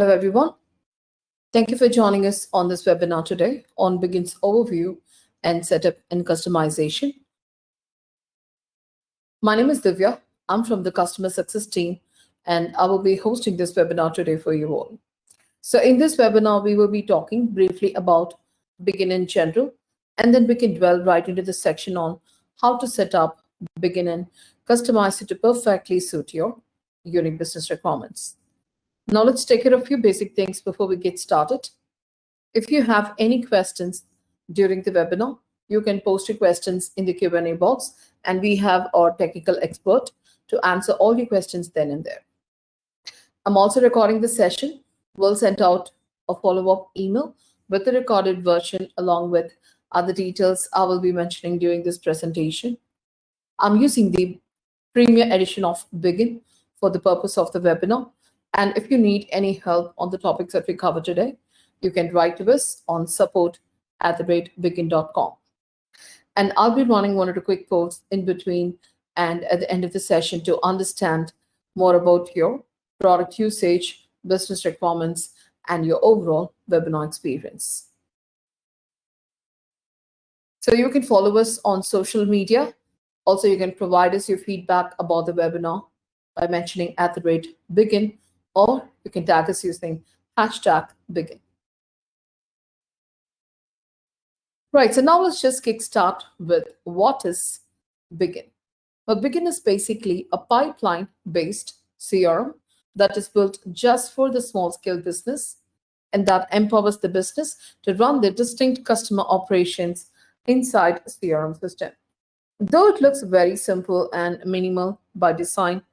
Hello, everyone. Thank you for joining us on this webinar today on Bigin's overview and setup and customization. My name is Divya. I'm from the customer success team, and I will be hosting this webinar today for you all. So in this webinar, we will be talking briefly about Bigin in general, and then we can dwell right into the section on how to set up Bigin and customize it to perfectly suit your unique business requirements. Now let's take care of a few basic things before we get started. If you have any questions during the webinar, you can post your questions in the Q&A box, and we have our technical expert to answer all your questions then and there. I'm also recording the session. We'll send out a follow-up email with the recorded version along with other details I will be mentioning during this presentation. I'm using the Premier Edition of Bigin for the purpose of the webinar. And if you need any help on the topics that we cover today, you can write to us on support@bigin.com. And I'll be running one or two quick polls in between and at the end of the session to understand more about your product usage, business requirements, and your overall webinar experience. So you can follow us on social media. Also, you can provide us your feedback about the webinar by mentioning @Bigin, or you can tag us using #Bigin. Right, so now let's just kickstart with what is Bigin. Well, Bigin is basically a pipeline-based CRM that is built just for the small-scale business and that empowers the business to run their distinct customer operations inside a CRM system. Though it looks very simple and minimal by design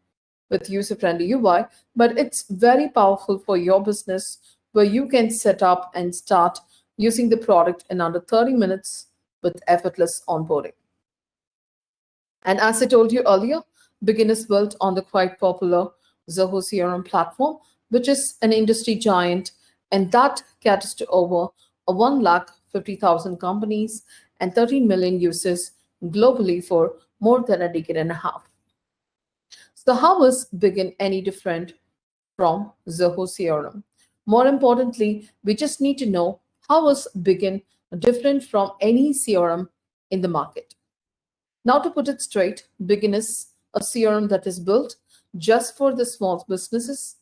with user-friendly UI, but it's very powerful for your business where you can set up and start using the product in under 30 minutes with effortless onboarding. And as I told you earlier, Bigin is built on the quite popular Zoho CRM platform, which is an industry giant, and that caters to over 150,000 companies and 13 million users globally for more than a decade and a half. So how is Bigin any different from Zoho CRM? More importantly, we just need to know how is Bigin different from any CRM in the market. Now to put it straight, Bigin is a CRM that is built just for the small businesses,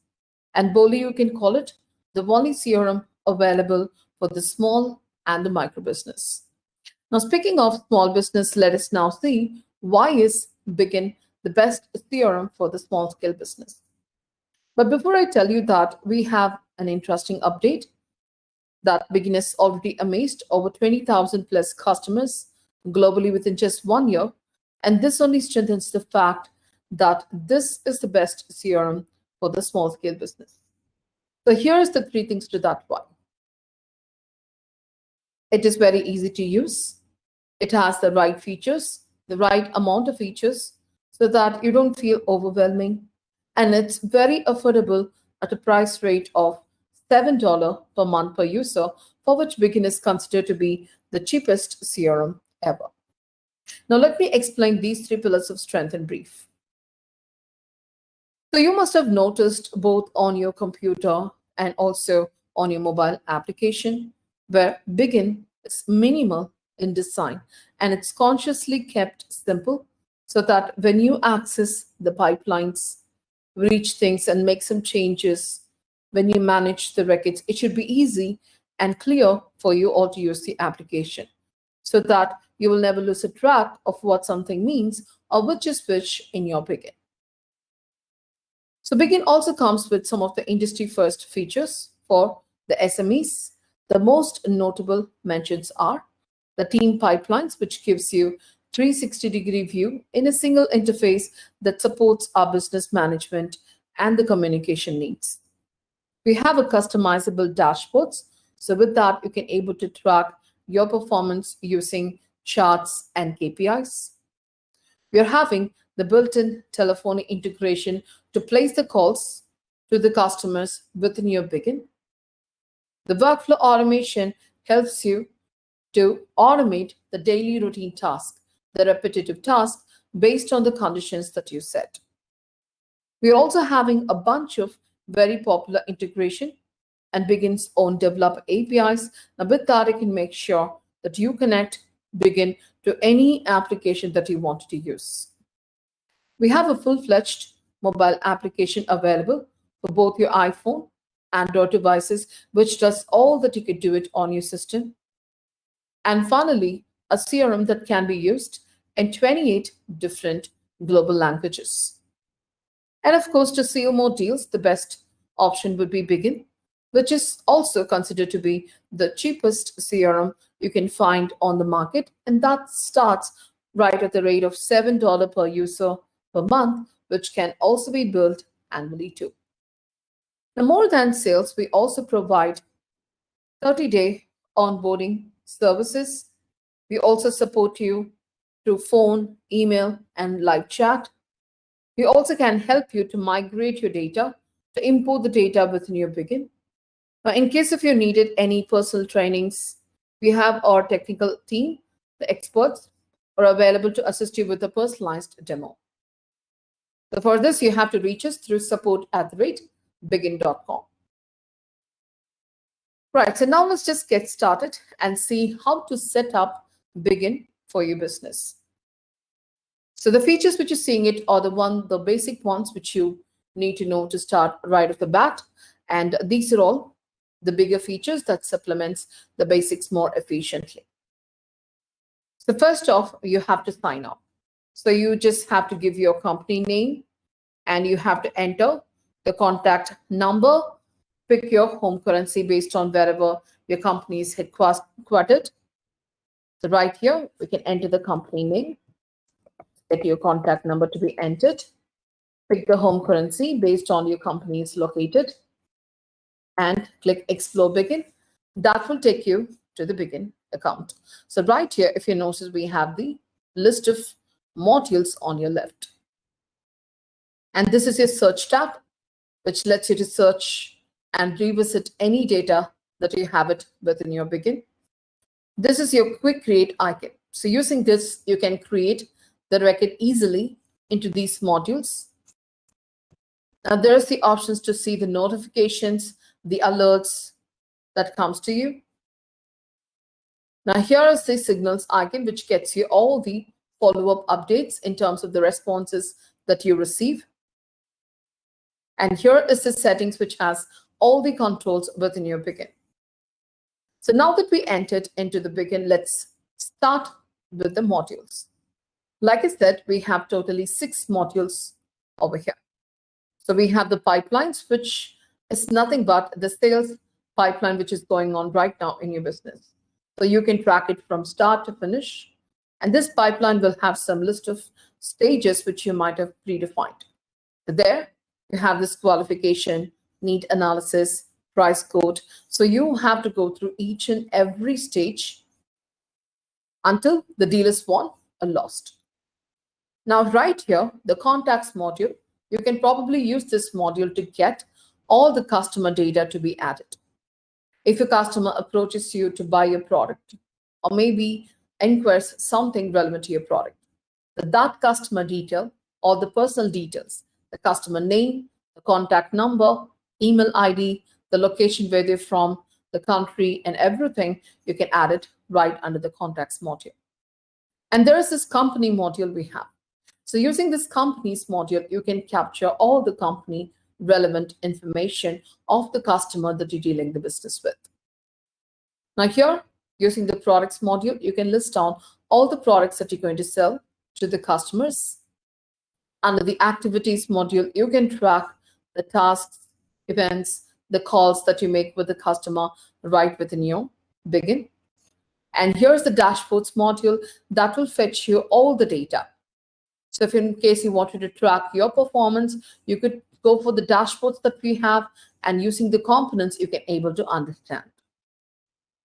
and boldly you can call it the only CRM available for the small and the micro business. Now speaking of small business, let us now see why is Bigin the best CRM for the small scale business. But before I tell you that, we have an interesting update that Bigin has already amazed over 20,000 plus customers globally within just 1 year. And this only strengthens the fact that this is the best CRM for the small scale business. So here's the 3 things to that why. It is very easy to use. It has the right features, the right amount of features, so that you don't feel overwhelming. And it's very affordable at a price rate of $7 per month per user, for which Bigin is considered to be the cheapest CRM ever. Now let me explain these 3 pillars of strength in brief. So you must have noticed both on your computer and also on your mobile application where Bigin is minimal in design and it's consciously kept simple so that when you access the pipelines, reach things and make some changes, when you manage the records, it should be easy and clear for you all to use the application so that you will never lose a track of what something means or which is which in your Bigin. So Bigin also comes with some of the industry first features for the SMEs. The most notable mentions are the team pipelines, which gives you 360-degree view in a single interface that supports our business management and the communication needs. We have a customizable dashboards. So with that, you can able to track your performance using charts and KPIs. We are having the built-in telephony integration to place the calls to the customers within your Bigin. The workflow automation helps you to automate the daily routine task, the repetitive task based on the conditions that you set. We're also having a bunch of very popular integration and Begin's own developed APIs. Now, with that, you can make sure that you connect Begin to any application that you want to use. We have a full-fledged mobile application available for both your iPhone, Android devices, which does all that you could do it on your system. And finally, a CRM that can be used in 28 different global languages. And of course, to seal more deals, the best option would be Bigin, which is also considered to be the cheapest CRM you can find on the market. And that starts right at the rate of $7 per user per month, which can also be billed annually too. Now, more than sales, we also provide 30-day onboarding services. We also support you through phone, email, and live chat. We also can help you to migrate your data, to import the data within your Begin. Now, in case if you needed any personal trainings, we have our technical team, the experts, are available to assist you with a personalized demo. So for this, you have to reach us through support@bigin.com. Right, so now let's just get started and see how to set up Begin for your business. So the features which you're seeing it are the basic ones which you need to know to start right off the bat. And these are all the bigger features that supplements the basics more efficiently. So first off, you have to sign up. So you just have to give your company name and you have to enter the contact number, pick your home currency based on wherever your company is headquartered. So right here, we can enter the company name, get your contact number to be entered, pick the home currency based on your company is located, and click Explore Begin. That will take you to the Begin account. So right here, if you notice, we have the list of modules on your left. And this is your search tab, which lets you to search and revisit any data that you have it within your Begin. This is your quick create icon. So using this, you can create the record easily into these modules. Now there's the options to see the notifications, the alerts that comes to you. Now here is the signals icon, which gets you all the follow-up updates in terms of the responses that you receive. And here is the settings, which has all the controls within your Begin. So now that we entered into the Begin, let's start with the modules. Like I said, we have totally 6 modules over here. So we have the pipelines, which is nothing but the sales pipeline, which is going on right now in your business. So you can track it from start to finish. And this pipeline will have some list of stages which you might have predefined. So there you have this qualification, need analysis, price quote. So you have to go through each and every stage until the deal is won or lost. Now, right here, the contacts module, you can probably use this module to get all the customer data to be added. If a customer approaches you to buy your product or maybe inquires something relevant to your product, that customer detail or the personal details, the customer name, the contact number, email ID, the location where they're from, the country, and everything, you can add it right under the contacts module. And there is this company module we have. So using this companies module, you can capture all the company relevant information of the customer that you're dealing the business with. Now here, using the products module, you can list down all the products that you're going to sell to the customers. Under the activities module, you can track the tasks, events, the calls that you make with the customer right within your Begin. And here's the dashboards module that will fetch you all the data. So if in case you wanted to track your performance, you could go for the dashboards that we have, and using the components, you can able to understand.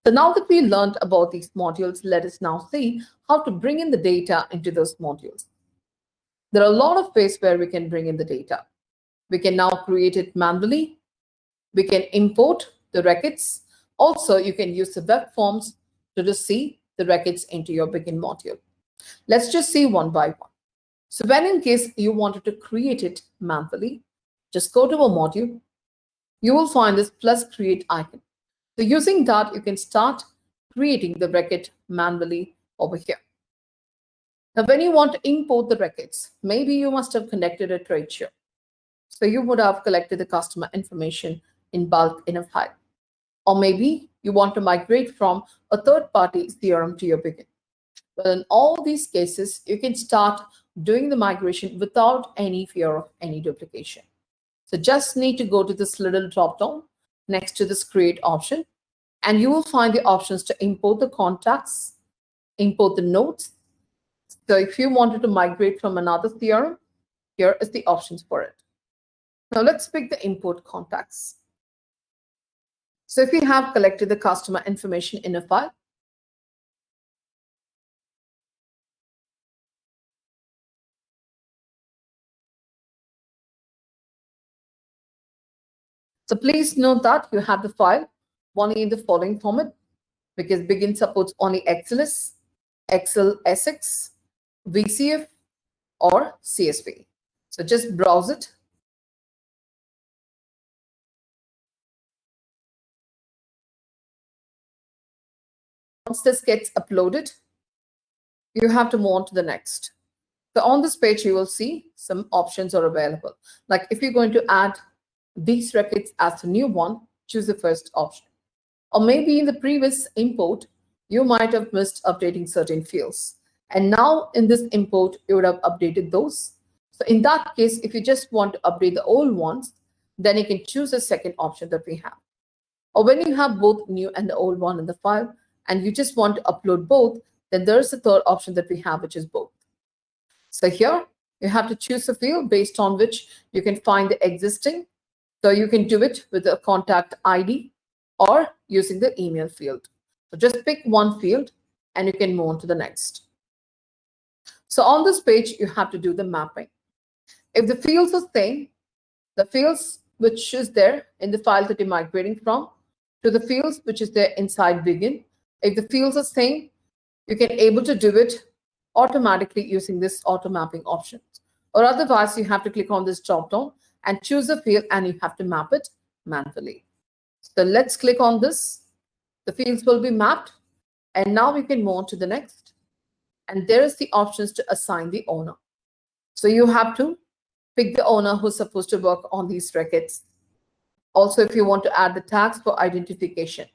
So now that we learned about these modules, let us now see how to bring in the data into those modules. There are a lot of ways where we can bring in the data. We can now create it manually. We can import the records. Also, you can use the web forms to receive the records into your Begin module. Let's just see one by one. So when in case you wanted to create it manually, just go to a module, you will find this plus create icon. So using that, you can start creating the record manually over here. Now, when you want to import the records, maybe you must have conducted a trade show. So you would have collected the customer information in bulk in a file. Or maybe you want to migrate from a third-party CRM to your Bigin. Well, in all these cases, you can start doing the migration without any fear of any duplication. So just need to go to this little drop-down next to this create option, and you will find the options to import the contacts, import the notes. So if you wanted to migrate from another CRM, here is the options for it. Now let's pick the import contacts. So if you have collected the customer information in a file, so please note that you have the file only in the following format, because Bigin supports only XLS, XLSX, VCF, or CSV. So just browse it. Once this gets uploaded, you have to move on to the next. So on this page, you will see some options are available. Like if you're going to add these records as a new one, choose the first option. Or maybe in the previous import, you might have missed updating certain fields. And now in this import, you would have updated those. So in that case, if you just want to update the old ones, then you can choose the second option that we have. Or when you have both new and the old one in the file, and you just want to upload both, then there's the third option that we have, which is both. So here, you have to choose a field based on which you can find the existing. So you can do it with a contact ID or using the email field. So just pick one field and you can move on to the next. So on this page, you have to do the mapping. If the fields are same, the fields which is there in the file that you're migrating from to the fields which is there inside Bigin, if the fields are same, you can able to do it automatically using this auto mapping option. Or otherwise, you have to click on this drop down and choose a field and you have to map it manually. So let's click on this. The fields will be mapped. And now we can move on to the next. And there is the options to assign the owner. So you have to pick the owner who's supposed to work on these records. Also, if you want to add the tags for identification.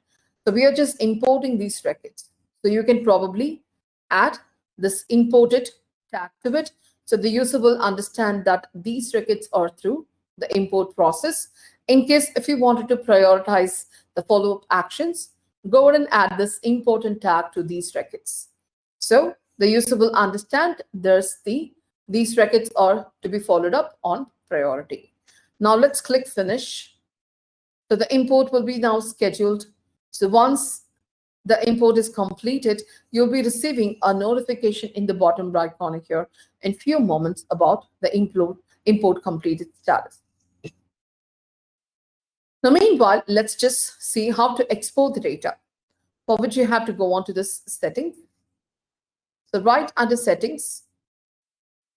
So we are just importing these records. So you can probably add this imported tag to it. So the user will understand that these records are through the import process. In case if you wanted to prioritize the follow-up actions, go ahead and add this important tag to these records. So the user will understand these records are to be followed up on priority. Now let's click finish. So the import will be now scheduled. So once the import is completed, you'll be receiving a notification in the bottom right corner here in few moments about the import completed status. Now, meanwhile, let's just see how to export the data, for which you have to go on to this setting. So right under settings,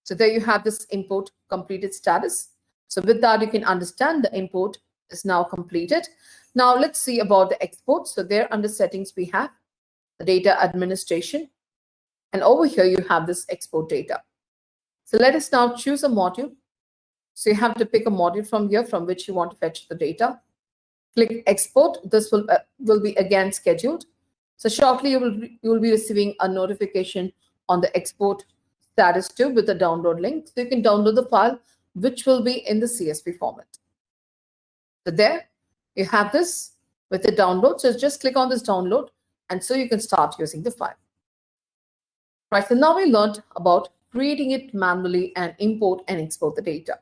so there you have this import completed status. So with that, you can understand the import is now completed. Now let's see about the export. So there under settings, we have the data administration. And over here, you have this export data. So let us now choose a module. So you have to pick a module from here from which you want to fetch the data. Click export. This will be again scheduled. So shortly, you will be receiving a notification on the export status too with the download link. So you can download the file, which will be in the CSV format. So there you have this with the download. So just click on this download, and so you can start using the file. Right, so now we learned about creating it manually and import and export the data.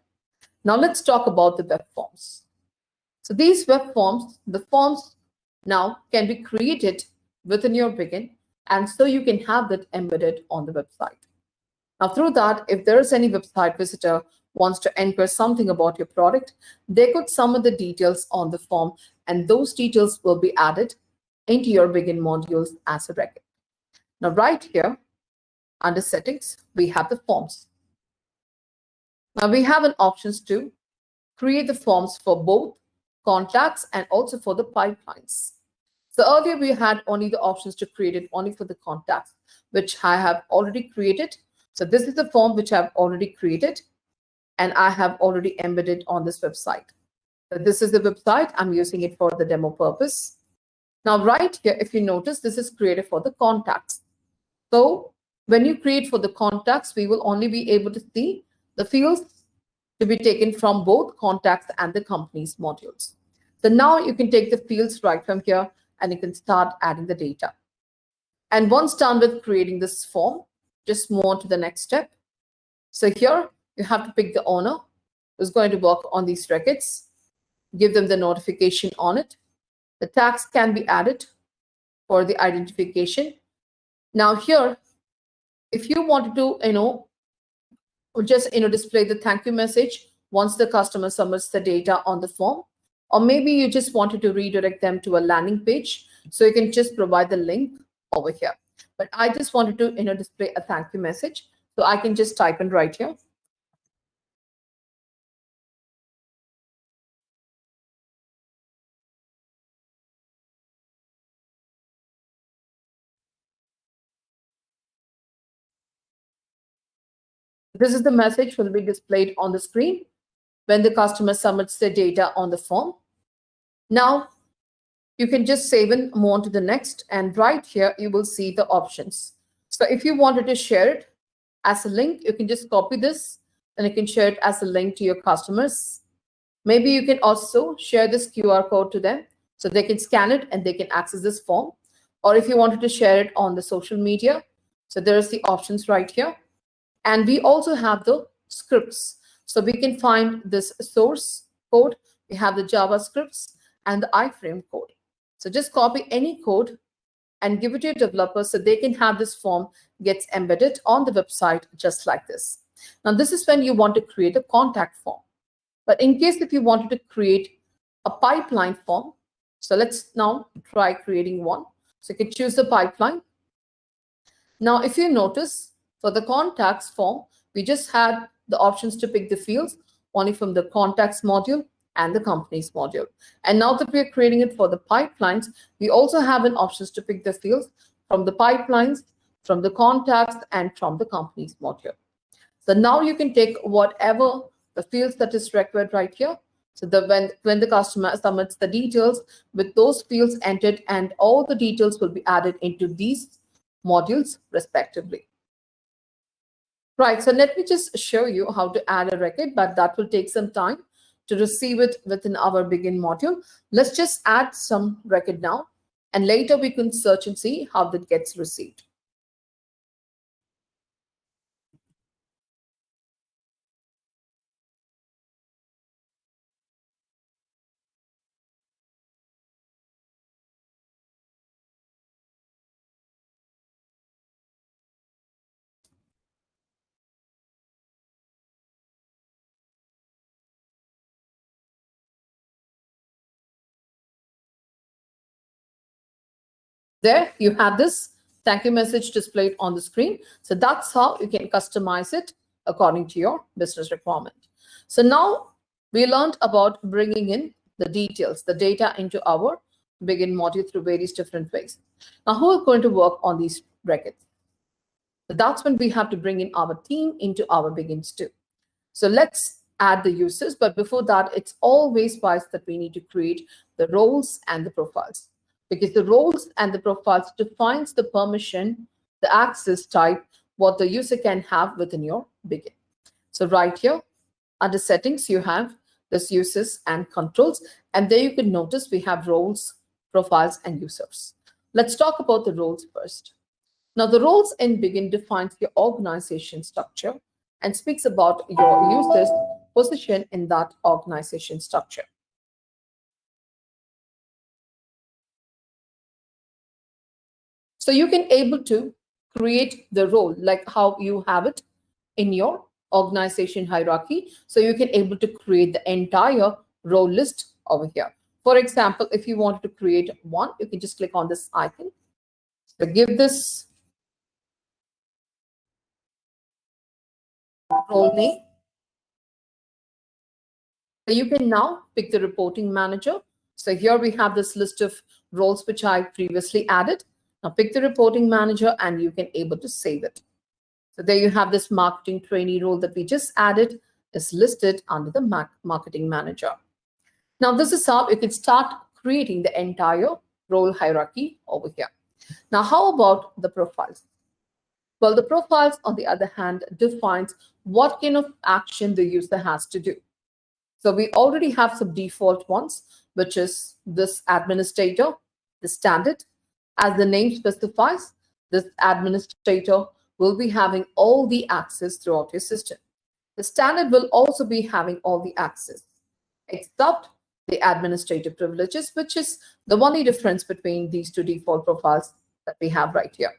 Now let's talk about the web forms. So these web forms, the forms now can be created within your Bigin, and so you can have that embedded on the website. Now through that, if there is any website visitor wants to enter something about your product, they could summon the details on the form, and those details will be added into your Bigin modules as a record. Now right here, under settings, we have the forms. Now we have an options to create the forms for both contacts, and also for the pipelines. So earlier we had only the options to create it only for the contacts, which I have already created. So this is the form which I've already created and I have already embedded on this website. So this is the website. I'm using it for the demo purpose. Now, right here, if you notice, this is created for the contacts. So when you create for the contacts, we will only be able to see the fields to be taken from both contacts and the company's modules. So now you can take the fields right from here and you can start adding the data. And once done with creating this form, just move on to the next step. So here you have to pick the owner who's going to work on these records, give them the notification on it. The tags can be added for the identification. Now here, if you wanted to, just display the thank you message once the customer submits the data on the form, or maybe you just wanted to redirect them to a landing page, so you can just provide the link over here. But I just wanted to display a thank you message, so I can just type in right here. This is the message will be displayed on the screen when the customer submits the data on the form. Now you can just save and move on to the next, and right here you will see the options. So if you wanted to share it as a link, you can just copy this and you can share it as a link to your customers. Maybe you can also share this QR code to them so they can scan it and they can access this form. Or if you wanted to share it on the social media, so there's the options right here. And we also have the scripts. So we can find this source code. We have the JavaScripts and the iframe code. So just copy any code and give it to your developers so they can have this form gets embedded on the website just like this. Now, this is when you want to create a contact form. But in case if you wanted to create a pipeline form, so let's now try creating one. So you can choose the pipeline. Now, if you notice, for the contacts form, we just had the options to pick the fields only from the contacts module and the companies module. And now that we're creating it for the pipelines, we also have an options to pick the fields from the pipelines, from the contacts, and from the companies module. So now you can take whatever the fields that is required right here. So when the customer submits the details with those fields entered, and all the details will be added into these modules respectively. Right, so let me just show you how to add a record, but that will take some time to receive it within our Bigin module. Let's just add some record now, and later we can search and see how that gets received. There you have this thank you message displayed on the screen. So that's how you can customize it according to your business requirement. So now we learned about bringing in the details, the data into our Bigin module through various different ways. Now, who are going to work on these records? So that's when we have to bring in our team into our Bigins too. So let's add the users, but before that, it's always wise that we need to create the roles and the profiles, because the roles and the profiles defines the permission, the access type, what the user can have within your Bigin. So right here, under settings, you have this users and controls, and there you can notice we have roles, profiles, and users. Let's talk about the roles first. Now, the roles in Bigin defines your organization structure and speaks about your user's position in that organization structure. So you can able to create the role like how you have it in your organization hierarchy. So you can able to create the entire role list over here. For example, if you want to create one, you can just click on this icon. So give this role name. So you can now pick the reporting manager. So here we have this list of roles which I previously added. Now pick the reporting manager and you can able to save it. So there you have this marketing trainee role that we just added is listed under the marketing manager. Now this is how you can start creating the entire role hierarchy over here. Now how about the profiles? Well, the profiles on the other hand defines what kind of action the user has to do. So we already have some default ones, which is this administrator, the standard. As the name specifies, this administrator will be having all the access throughout your system. The standard will also be having all the access, except the administrative privileges, which is the only difference between these two default profiles that we have right here.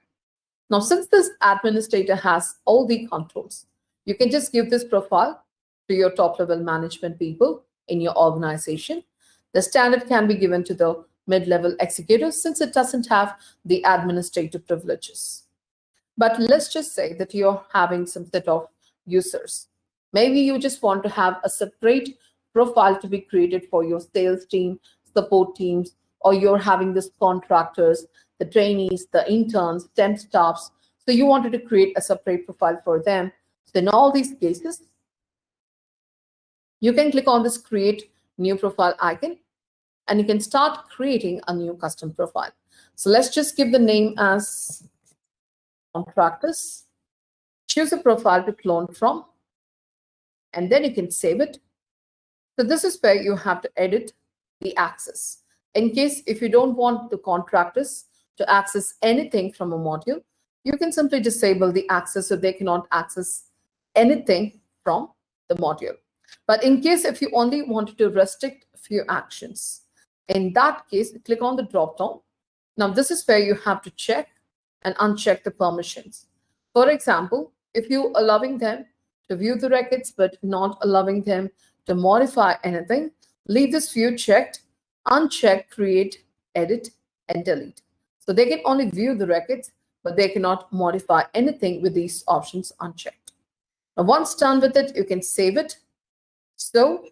Now, since this administrator has all the controls, you can just give this profile to your top level management people in your organization. The standard can be given to the mid-level executives since it doesn't have the administrative privileges. But let's just say that you're having some set of users. Maybe you just want to have a separate profile to be created for your sales team, support teams, or you're having this contractors, the trainees, the interns, temp staffs. So you wanted to create a separate profile for them. So in all these cases, you can click on this create new profile icon and you can start creating a new custom profile. So let's just give the name as contractors. Choose a profile to clone from, and then you can save it. So this is where you have to edit the access. In case if you don't want the contractors to access anything from a module, you can simply disable the access so they cannot access anything from the module. But in case if you only wanted to restrict a few actions, in that case, click on the drop down. Now this is where you have to check and uncheck the permissions. For example, if you are allowing them to view the records but not allowing them to modify anything, leave this view checked, uncheck, create, edit, and delete. So they can only view the records, but they cannot modify anything with these options unchecked. Now, once done with it, you can save it. So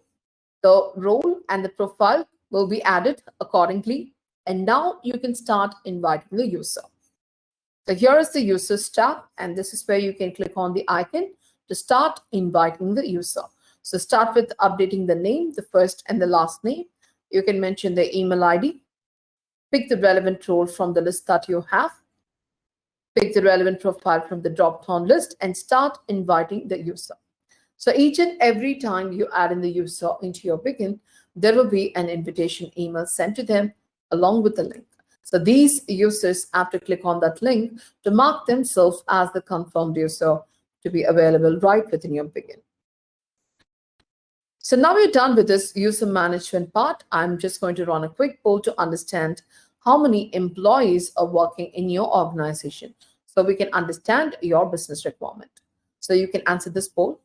the role and the profile will be added accordingly. And now you can start inviting the user. So here is the users tab, and this is where you can click on the icon to start inviting the user. So start with updating the name, the first and the last name. You can mention the email ID. Pick the relevant role from the list that you have. Pick the relevant profile from the drop-down list and start inviting the user. So each and every time you add in the user into your Bigin, there will be an invitation email sent to them along with the link. So these users have to click on that link to mark themselves as the confirmed user to be available right within your Bigin. So now we're done with this user management part. I'm just going to run a quick poll to understand how many employees are working in your organization so we can understand your business requirement. So you can answer this poll.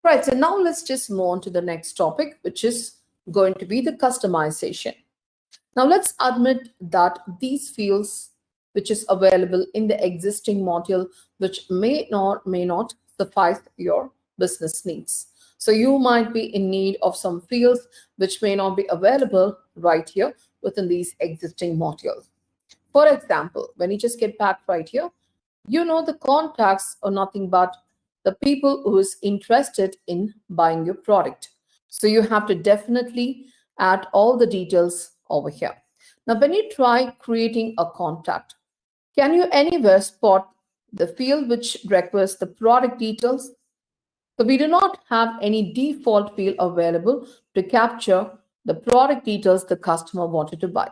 Right, so now let's just move on to the next topic, which is going to be the customization. Now let's admit that these fields which is available in the existing module, which may not suffice your business needs. So you might be in need of some fields which may not be available right here within these existing modules. For example, when you just get back right here, you know the contacts are nothing but the people who is interested in buying your product. So you have to definitely add all the details over here. Now, when you try creating a contact, can you anywhere spot the field which requires the product details? So we do not have any default field available to capture the product details the customer wanted to buy.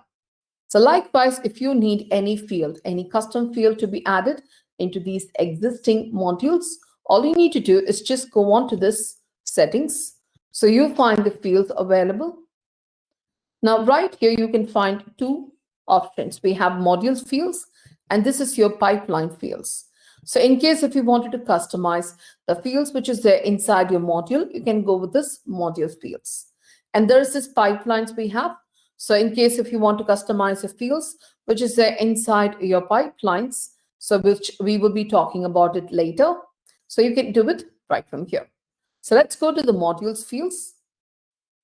So likewise, if you need any field, any custom field to be added into these existing modules All you need to do is just go on to this settings. So you find the fields available. Now, right here, you can find two options. We have modules fields, and this is your pipeline fields. So in case if you wanted to customize the fields which is there inside your module, you can go with this modules fields. And there's this pipelines we have. So in case if you want to customize the fields which is there inside your pipelines, so which we will be talking about it later. So you can do it right from here. So let's go to the modules fields.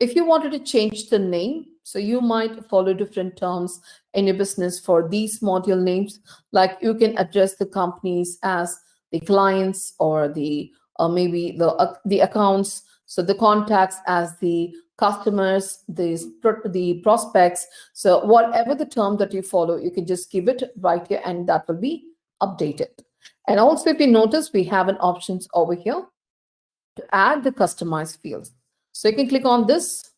If you wanted to change the name, so you might follow different terms in your business for these module names, like you can address the companies as the clients or the maybe the accounts, so the contacts as the customers, the prospects. So whatever the term that you follow, you can just give it right here and that will be updated. And also if you notice, we have an options over here to add the customized fields. So you can click on this.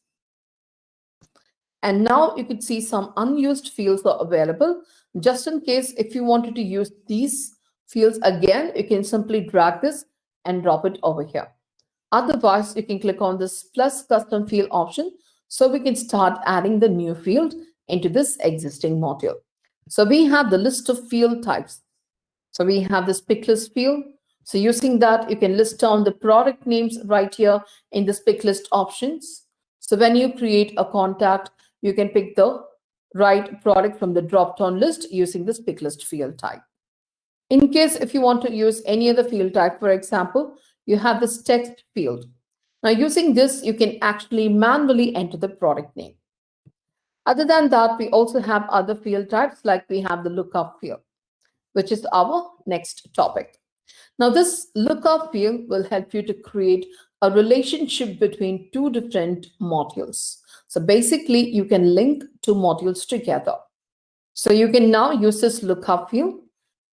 And now you could see some unused fields are available. Just in case if you wanted to use these fields again, you can simply drag this and drop it over here. Otherwise, you can click on this plus custom field option. So we can start adding the new field into this existing module. So we have the list of field types. So we have this pick list field. So using that, you can list down the product names right here in this pick list options. So when you create a contact, you can pick the right product from the drop-down list using this pick list field type. In case if you want to use any other field type, for example, you have this text field. Now using this, you can actually manually enter the product name. Other than that, we also have other field types like we have the lookup field, which is our next topic. Now, this lookup field will help you to create a relationship between two different modules. So basically, you can link two modules together. So you can now use this lookup field,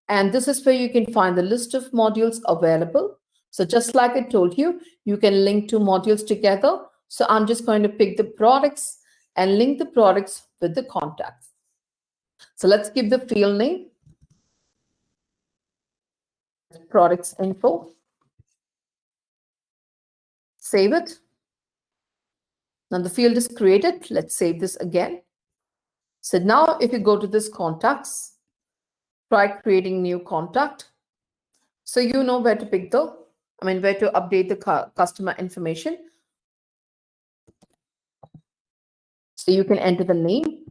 and this is where you can find the list of modules available. So just like I told you, you can link two modules together. So I'm just going to pick the products and link the products with the contacts. So let's give the field name products info. Save it. Now the field is created. Let's save this again. So now if you go to this contacts, try creating new contact. So you know where to pick where to update the customer information. So you can enter the name,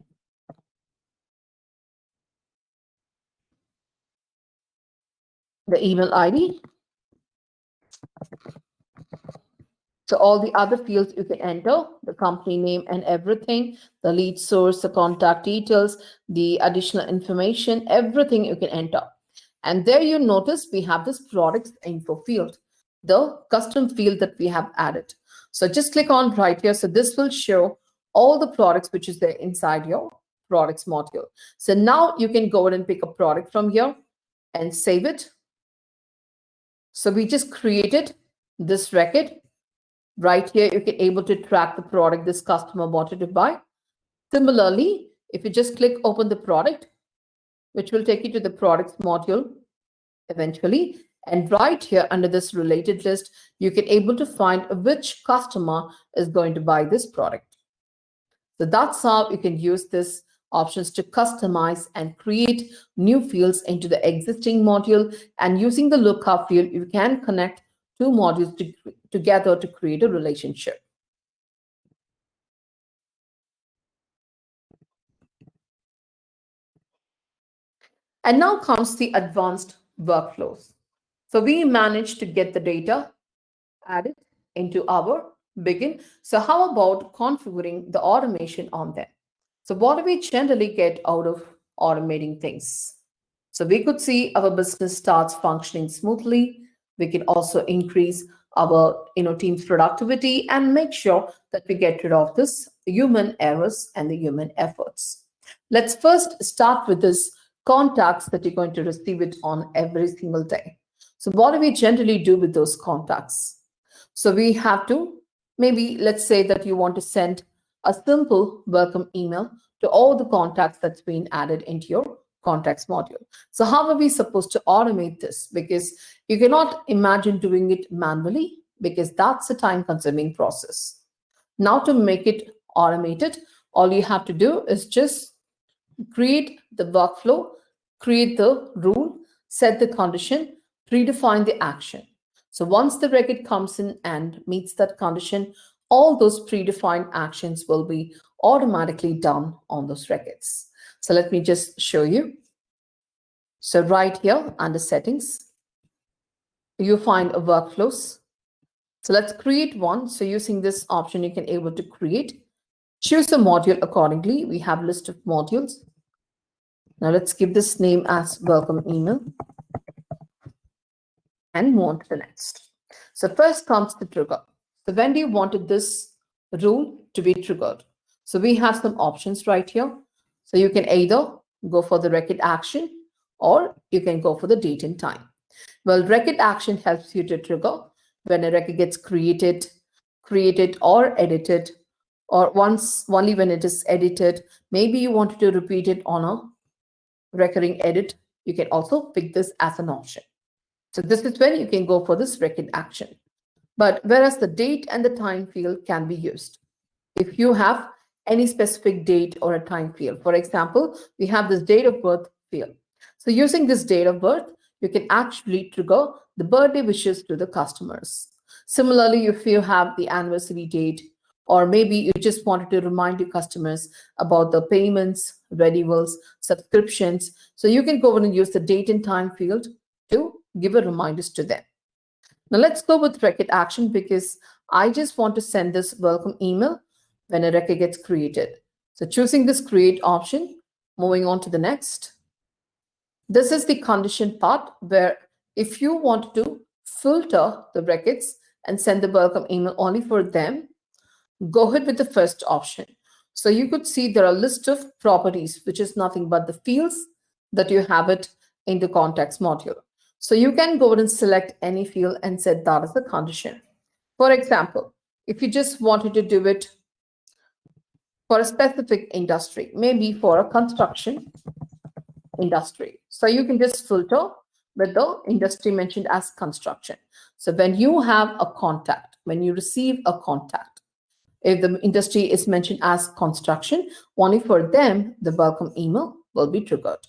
the email ID. So all the other fields you can enter, the company name and everything, the lead source, the contact details, the additional information, everything you can enter. And there you notice we have this products info field, the custom field that we have added. So just click on right here. So this will show all the products which is there inside your products module. So now you can go ahead and pick a product from here and save it. So we just created this record. Right here, you can able to track the product this customer wanted to buy. Similarly, if you just click open the product, which will take you to the products module eventually. And right here under this related list, you can able to find which customer is going to buy this product. So that's how you can use this options to customize and create new fields into the existing module. And using the lookup field, you can connect two modules together to create a relationship. And now comes the advanced workflows. So we managed to get the data added into our Bigin. So how about configuring the automation on them? So what do we generally get out of automating things? So we could see our business starts functioning smoothly. We can also increase our team's productivity and make sure that we get rid of this human errors and the human efforts. Let's first start with this contacts that you're going to receive it on every single day. So what do we generally do with those contacts? So we have to, maybe let's say that you want to send a simple welcome email to all the contacts that's been added into your contacts module. So how are we supposed to automate this? Because you cannot imagine doing it manually because that's a time consuming process. Now to make it automated, all you have to do is just create the workflow, create the rule, set the condition, predefine the action. So once the record comes in and meets that condition, all those predefined actions will be automatically done on those records. So let me just show you. So right here under settings, you find a workflows. So let's create one. So using this option, you can able to create, choose a module accordingly. We have list of modules. Now let's give this name as welcome email and move on to the next. So first comes the trigger. So when do you wanted this rule to be triggered? So we have some options right here. So you can either go for the record action or you can go for the date and time. Well, record action helps you to trigger when a record gets created or edited, or once only when it is edited. Maybe you wanted to repeat it on a recurring edit. You can also pick this as an option. So this is when you can go for this record action. But whereas the date and the time field can be used if you have any specific date or a time field. For example, we have this date of birth field. So using this date of birth, you can actually trigger the birthday wishes to the customers. Similarly, if you have the anniversary date, or maybe you just wanted to remind your customers about the payments, renewals, subscriptions, so you can go ahead and use the date and time field to give a reminders to them. Now let's go with record action because I just want to send this welcome email when a record gets created. So choosing this create option, moving on to the next. This is the condition part where if you want to filter the records and send the welcome email only for them, go ahead with the first option. So you could see there are a list of properties, which is nothing but the fields that you have it in the contacts module. So you can go ahead and select any field and set that as the condition. For example, if you just wanted to do it for a specific industry, maybe for a construction industry. So you can just filter with the industry mentioned as construction. So when you have a contact, when you receive a contact, if the industry is mentioned as construction, only for them, the welcome email will be triggered.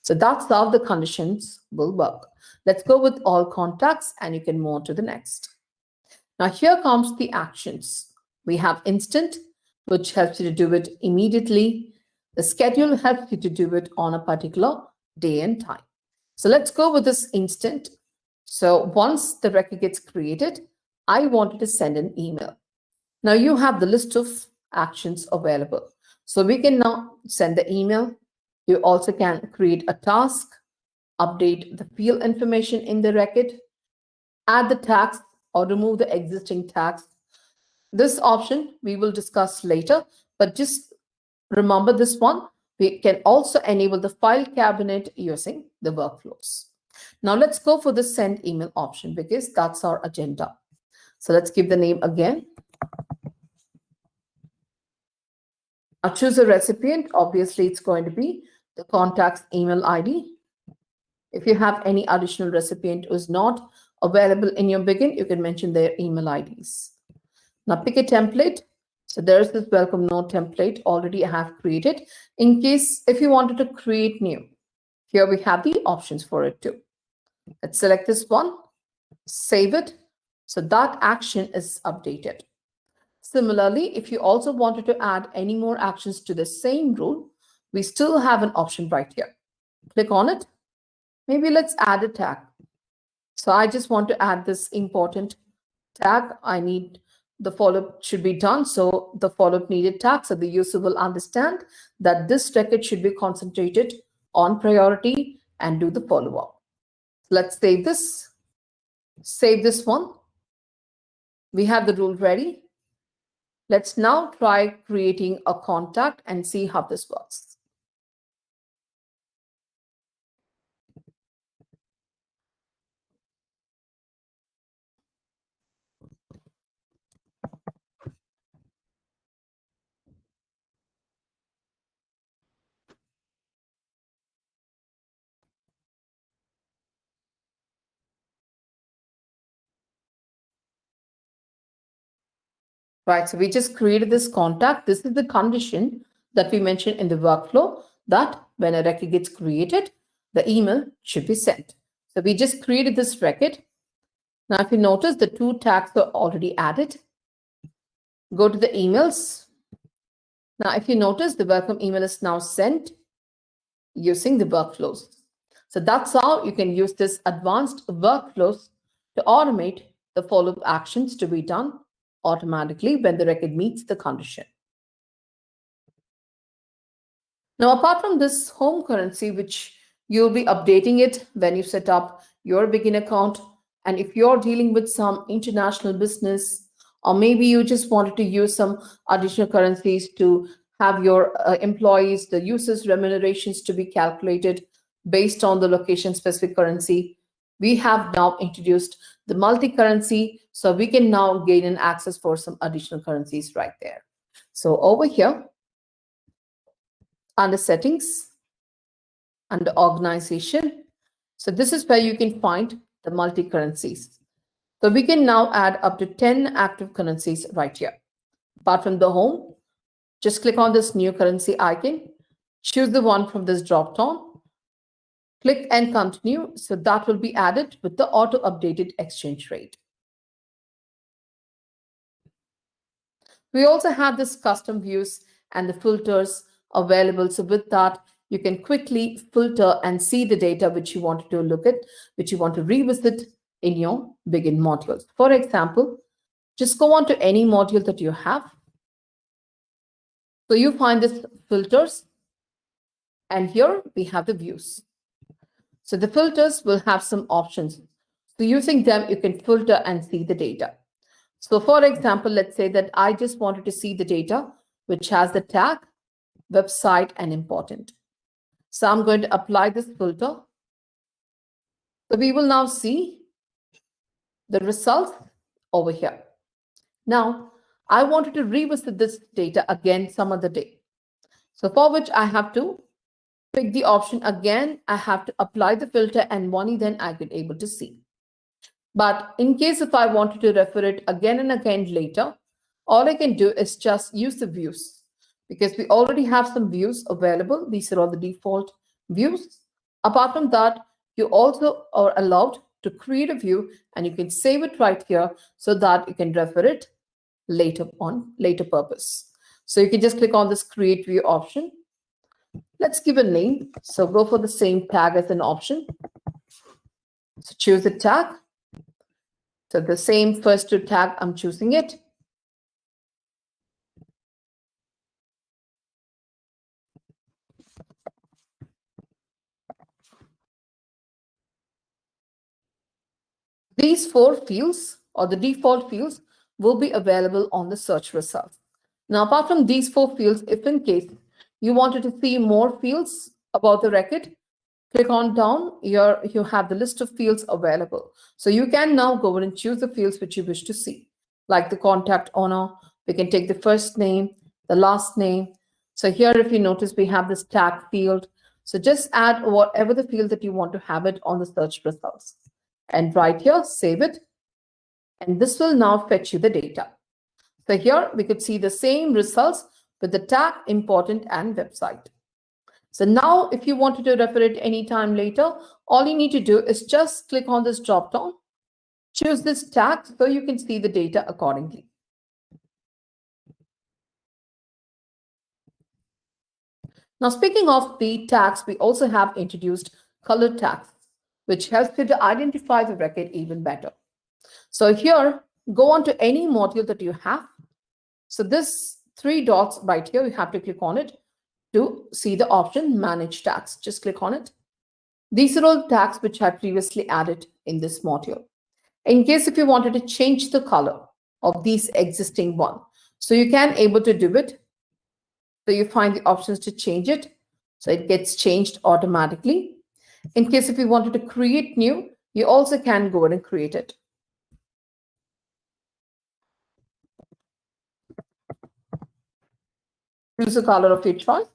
So that's how the conditions will work. Let's go with all contacts and you can move on to the next. Now here comes the actions. We have instant, which helps you to do it immediately. The schedule helps you to do it on a particular day and time. So let's go with this instant. So once the record gets created, I wanted to send an email. Now you have the list of actions available. So we can now send the email. You also can create a task, update the field information in the record, add the tags or remove the existing tags. This option we will discuss later, but just remember this one. We can also enable the file cabinet using the workflows. Now let's go for the send email option because that's our agenda. So let's give the name again. Now choose a recipient. Obviously, it's going to be the contact's email ID. If you have any additional recipient who is not available in your Bigin, you can mention their email IDs. Now pick a template. So there's this welcome note template already I have created. In case if you wanted to create new, here we have the options for it too. Let's select this one, save it. So that action is updated. Similarly, if you also wanted to add any more actions to the same rule, we still have an option right here. Click on it. Maybe let's add a tag. So I just want to add this important tag. I need the follow-up should be done. So the follow-up needed tag, so the user will understand that this record should be concentrated on priority and do the follow-up. Let's save this one. We have the rule ready. Let's now try creating a contact and see how this works. Right, so we just created this contact. This is the condition that we mentioned in the workflow that when a record gets created, the email should be sent. So we just created this record. Now, if you notice, the two tags are already added. Go to the emails. Now, if you notice, the welcome email is now sent using the workflows. So that's how you can use this advanced workflows to automate the follow-up actions to be done automatically when the record meets the condition. Now, apart from this home currency, which you'll be updating it when you set up your Bigin account, and if you're dealing with some international business, or maybe you just wanted to use some additional currencies to have your employees, the users' remunerations to be calculated based on the location specific currency, we have now introduced the multi-currency, so we can now gain an access for some additional currencies right there. So over here, under settings, under organization, so this is where you can find the multi-currencies. So we can now add up to 10 active currencies right here. Apart from the home, just click on this new currency icon, choose the one from this drop down, click and continue. So that will be added with the auto updated exchange rate. We also have this custom views and the filters available. So with that, you can quickly filter and see the data which you wanted to look at, which you want to revisit in your Bigin modules. For example, just go on to any module that you have. So you find this filters, and here we have the views. So the filters will have some options. So using them, you can filter and see the data. So for example, let's say that I just wanted to see the data which has the tag, website, and important. So I'm going to apply this filter. So we will now see the results over here. Now, I wanted to revisit this data again some other day. So for which I have to pick the option again. I have to apply the filter and only then I could able to see. But in case if I wanted to refer it again and again later, all I can do is just use the views because we already have some views available. These are all the default views. Apart from that, you also are allowed to create a view and you can save it right here so that you can refer it later on, later purpose. So you can just click on this create view option. Let's give a name. So go for the same tag as an option. So choose the tag. So the same first two tag, I'm choosing it. These four fields or the default fields will be available on the search results. Now, apart from these four fields, if in case you wanted to see more fields about the record, click on down here, you have the list of fields available. So you can now go and choose the fields which you wish to see, like the contact owner. We can take the first name, the last name. So here, if you notice, we have this tag field. So just add whatever the field that you want to have it on the search results. And right here, save it. And this will now fetch you the data. So here we could see the same results with the tag, important, and website. So now if you wanted to refer it anytime later, all you need to do is just click on this drop down, choose this tag so you can see the data accordingly. Now, speaking of the tags, we also have introduced color tags, which helps you to identify the record even better. So here, go on to any module that you have. So this three dots right here, you have to click on it to see the option manage tags. Just click on it. These are all tags which I previously added in this module. In case if you wanted to change the color of these existing one, so you can able to do it. So you find the options to change it. So it gets changed automatically. In case if you wanted to create new, you also can go ahead and create it. Choose the color of your choice.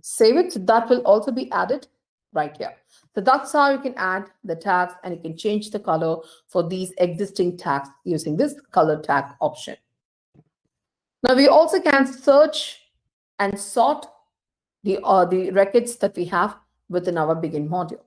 Save it. So that will also be added right here. So that's how you can add the tags and you can change the color for these existing tags using this color tag option. Now we also can search and sort the records that we have within our Begin module.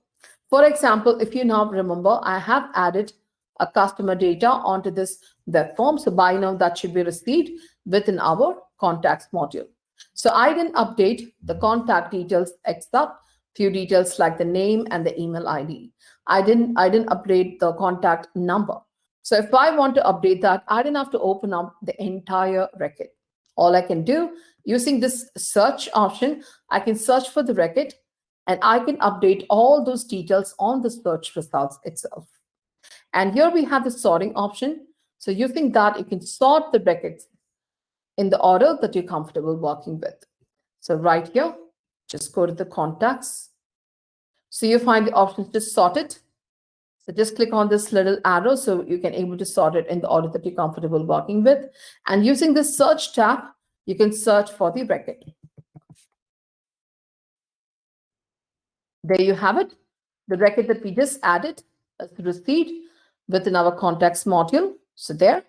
For example, if you now remember, I have added a customer data onto this web form. So by now that should be received within our contacts module. So I didn't update the contact details except few details like the name and the email ID. I didn't update the contact number. So if I want to update that, I didn't have to open up the entire record. All I can do using this search option, I can search for the record and I can update all those details on the search results itself. And here we have the sorting option. So using that, you can sort the records in the order that you're comfortable working with. So right here, just go to the contacts. So you find the options to sort it. So just click on this little arrow so you can able to sort it in the order that you're comfortable working with. And using the search tab, you can search for the record. There you have it. The record that we just added as received within our contacts module. So there.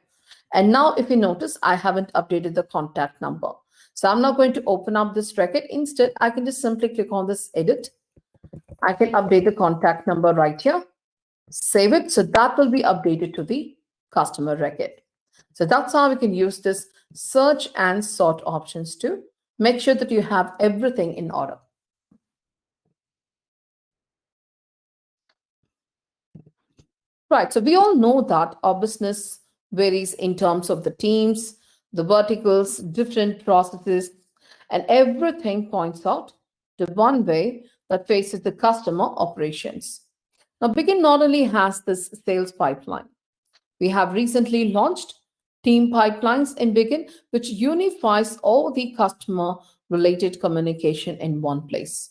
And now if you notice, I haven't updated the contact number. So I'm not going to open up this record. Instead, I can just simply click on this edit. I can update the contact number right here. Save it. So that will be updated to the customer record. So that's how we can use this search and sort options to make sure that you have everything in order. Right. So we all know that our business varies in terms of the teams, the verticals, different processes, and everything points out to one way that faces the customer operations. Now, Begin not only has this sales pipeline, we have recently launched team pipelines in Begin, which unifies all the customer related communication in one place.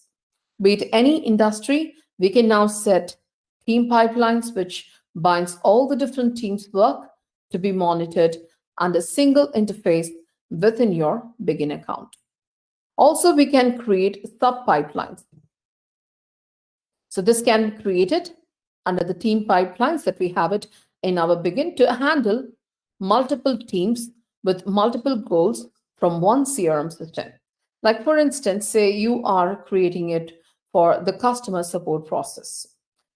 Be it any industry, we can now set team pipelines, which binds all the different teams' work to be monitored under a single interface within your Begin account. Also, we can create sub pipelines. So this can be created under the team pipelines that we have it in our Begin to handle multiple teams with multiple goals from one CRM system. Like for instance, say you are creating it for the customer support process.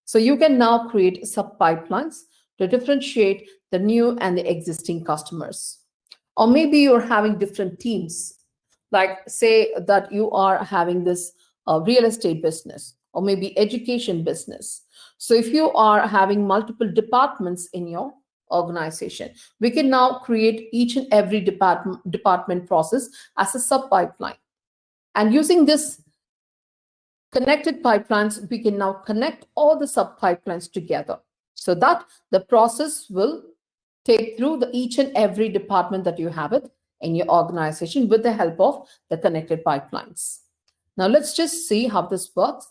So you can now create sub pipelines to differentiate the new and the existing customers. Or maybe you're having different teams, like say that you are having this real estate business or maybe education business. So if you are having multiple departments in your organization, we can now create each and every department process as a sub pipeline. And using this connected pipelines, we can now connect all the sub pipelines together so that the process will take through each and every department that you have it in your organization with the help of the connected pipelines. Now let's just see how this works.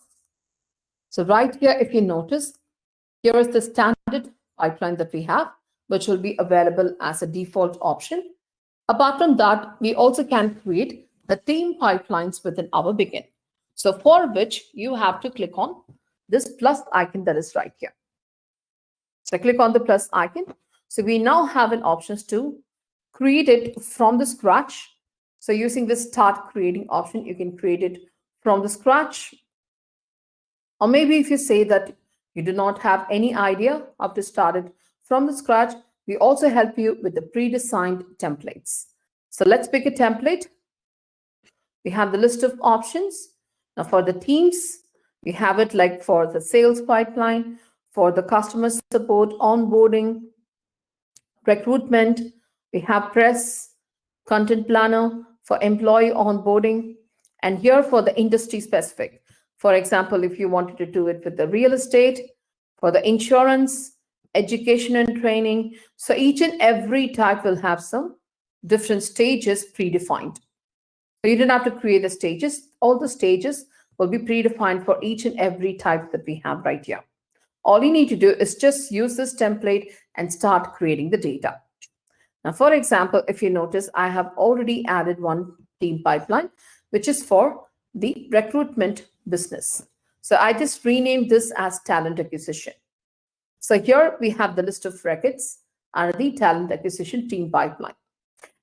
So right here, if you notice, here is the standard pipeline that we have, which will be available as a default option. Apart from that, we also can create the team pipelines within our Begin. So for which you have to click on this plus icon that is right here. So click on the plus icon. So we now have an options to create it from the scratch. So using this start creating option, you can create it from the scratch. Or maybe if you say that you do not have any idea how to start it from the scratch, we also help you with the pre-designed templates. So let's pick a template. We have the list of options. Now for the teams, we have it like for the sales pipeline, for the customer support, onboarding, recruitment, we have press, content planner, for employee onboarding, and here for the industry specific. For example, if you wanted to do it with the real estate, for the insurance, education and training. So each and every type will have some different stages predefined. So you don't have to create the stages. All the stages will be predefined for each and every type that we have right here. All you need to do is just use this template and start creating the data. Now, for example, if you notice, I have already added one team pipeline, which is for the recruitment business. So I just renamed this as talent acquisition. So here we have the list of records and the talent acquisition team pipeline.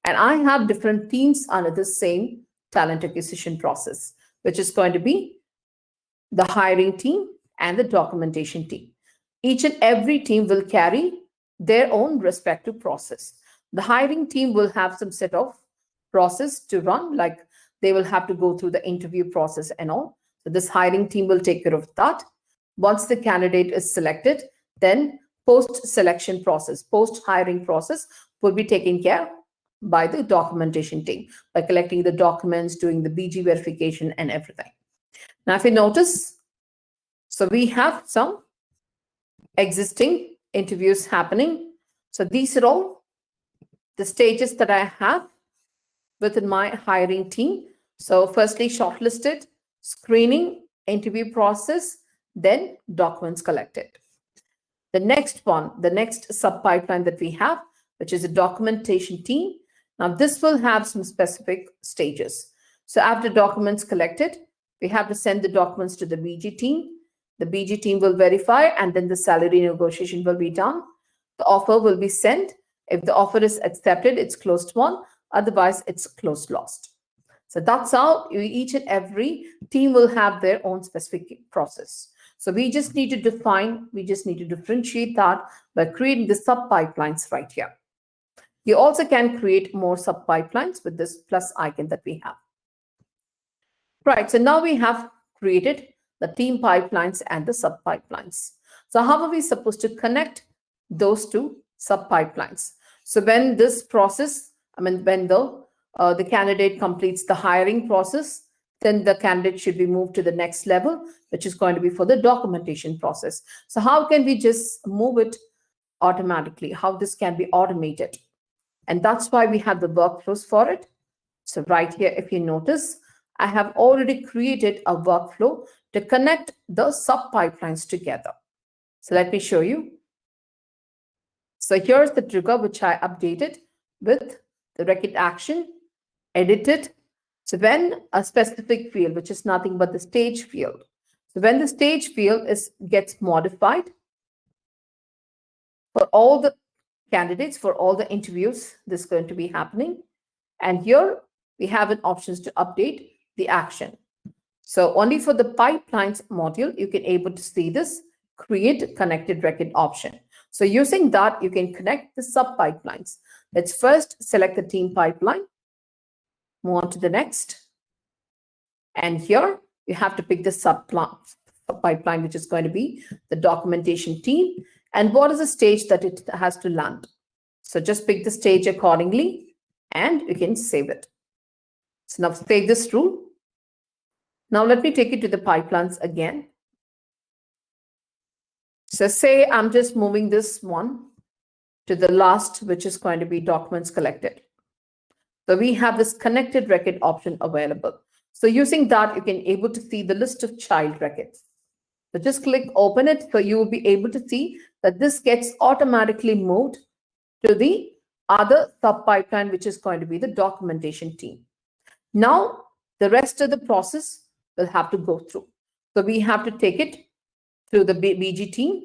And I have different teams under the same talent acquisition process, which is going to be the hiring team and the documentation team. Each and every team will carry their own respective process. The hiring team will have some set of process to run, like they will have to go through the interview process and all. So this hiring team will take care of that. Once the candidate is selected, then post-selection process, post-hiring process will be taken care by the documentation team by collecting the documents, doing the BG verification and everything. Now, if you notice, so we have some existing interviews happening. So these are all the stages that I have within my hiring team. So firstly, shortlisted, screening, interview process, then documents collected. The next one, the next sub pipeline that we have, which is a documentation team. Now this will have some specific stages. So after documents collected, we have to send the documents to the BG team. The BG team will verify, and then the salary negotiation will be done. The offer will be sent. If the offer is accepted, it's closed won. Otherwise, it's closed lost. So that's how each and every team will have their own specific process. So we just need to define, we just need to differentiate that by creating the sub pipelines right here. You also can create more sub pipelines with this plus icon that we have. Right, so now we have created the team pipelines and the sub pipelines. So how are we supposed to connect those two sub pipelines? So when this process, when the candidate completes the hiring process, then the candidate should be moved to the next level, which is going to be for the documentation process. So how can we just move it automatically? How this can be automated? And that's why we have the workflows for it. So right here, if you notice, I have already created a workflow to connect the sub pipelines together. So let me show you. So here's the trigger which I updated with the record action, edited. So when a specific field, which is nothing but the stage field. So when the stage field gets modified for all the candidates, for all the interviews, this is going to be happening. And here we have an options to update the action. So only for the pipelines module, you can able to see this create connected record option. So using that, you can connect the sub pipelines. Let's first select the team pipeline, move on to the next. And here you have to pick the sub pipeline, which is going to be the documentation team. And what is the stage that it has to land? So just pick the stage accordingly and you can save it. So now save this rule. Now let me take it to the pipelines again. So say I'm just moving this one to the last, which is going to be documents collected. So we have this connected record option available. So using that, you can able to see the list of child records. So just click open it. So you will be able to see that this gets automatically moved to the other sub pipeline, which is going to be the documentation team. Now, the rest of the process will have to go through. So we have to take it through the BG team,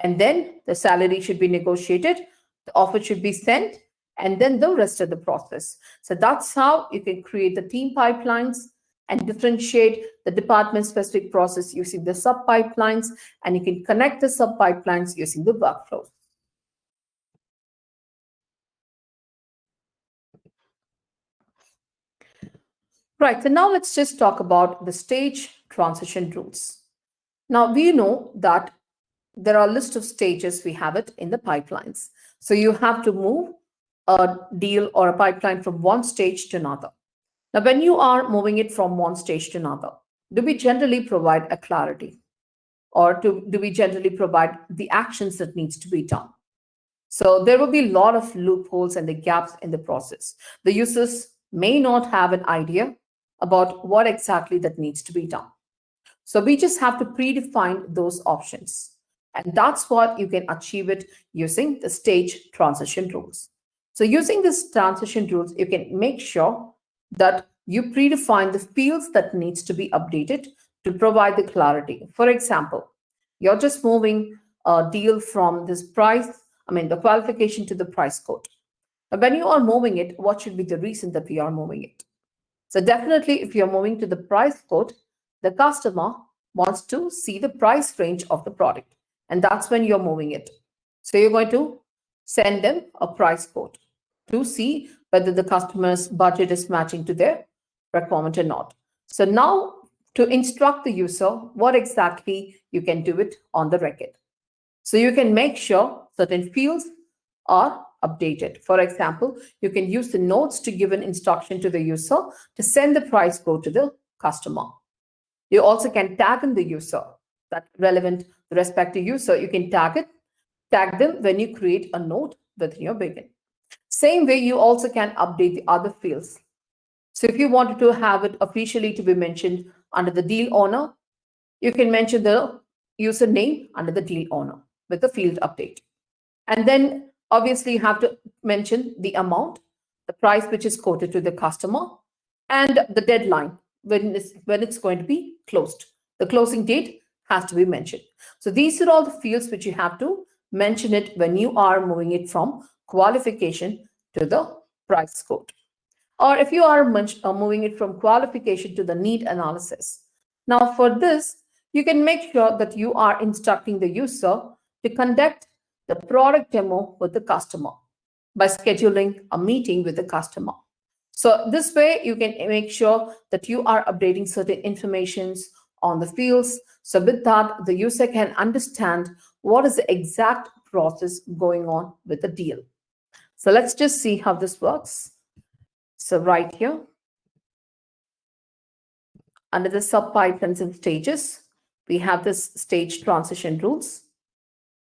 and then the salary should be negotiated, the offer should be sent, and then the rest of the process. So that's how you can create the team pipelines and differentiate the department-specific process using the sub-pipelines, and you can connect the sub-pipelines using the workflows. Right, so now let's just talk about the stage transition rules. Now, we know that there are a list of stages, we have it in the pipelines. So you have to move a deal or a pipeline from one stage to another. Now, when you are moving it from one stage to another, do we generally provide a clarity? Or do we generally provide the actions that needs to be done? So there will be a lot of loopholes and the gaps in the process. The users may not have an idea about what exactly that needs to be done. So we just have to predefine those options. And that's what you can achieve it using the stage transition rules. So using this transition rules, you can make sure that you predefine the fields that needs to be updated to provide the clarity. For example, you're just moving a deal from this price, the qualification to the price code. When you are moving it, what should be the reason that we are moving it? So definitely, if you're moving to the price quote, the customer wants to see the price range of the product, and that's when you're moving it. So you're going to send them a price quote to see whether the customer's budget is matching to their requirement or not. So now to instruct the user what exactly you can do it on the record. So you can make sure certain fields are updated. For example, you can use the notes to give an instruction to the user to send the price code to the customer. You also can tag in the user that relevant the respective user. You can tag them when you create a note within your Bigin. Same way, you also can update the other fields. So if you wanted to have it officially to be mentioned under the deal owner, you can mention the user name under the deal owner with the field update. And then obviously you have to mention the amount, the price which is quoted to the customer, and the deadline when it's going to be closed. The closing date has to be mentioned. So these are all the fields which you have to mention it when you are moving it from qualification to the price quote. Or if you are moving it from qualification to the need analysis. Now for this, you can make sure that you are instructing the user to conduct the product demo with the customer by scheduling a meeting with the customer. So this way you can make sure that you are updating certain informations on the fields. So with that, the user can understand what is the exact process going on with the deal. So let's just see how this works. So right here, under the sub-pipelines and stages, we have this stage transition rules.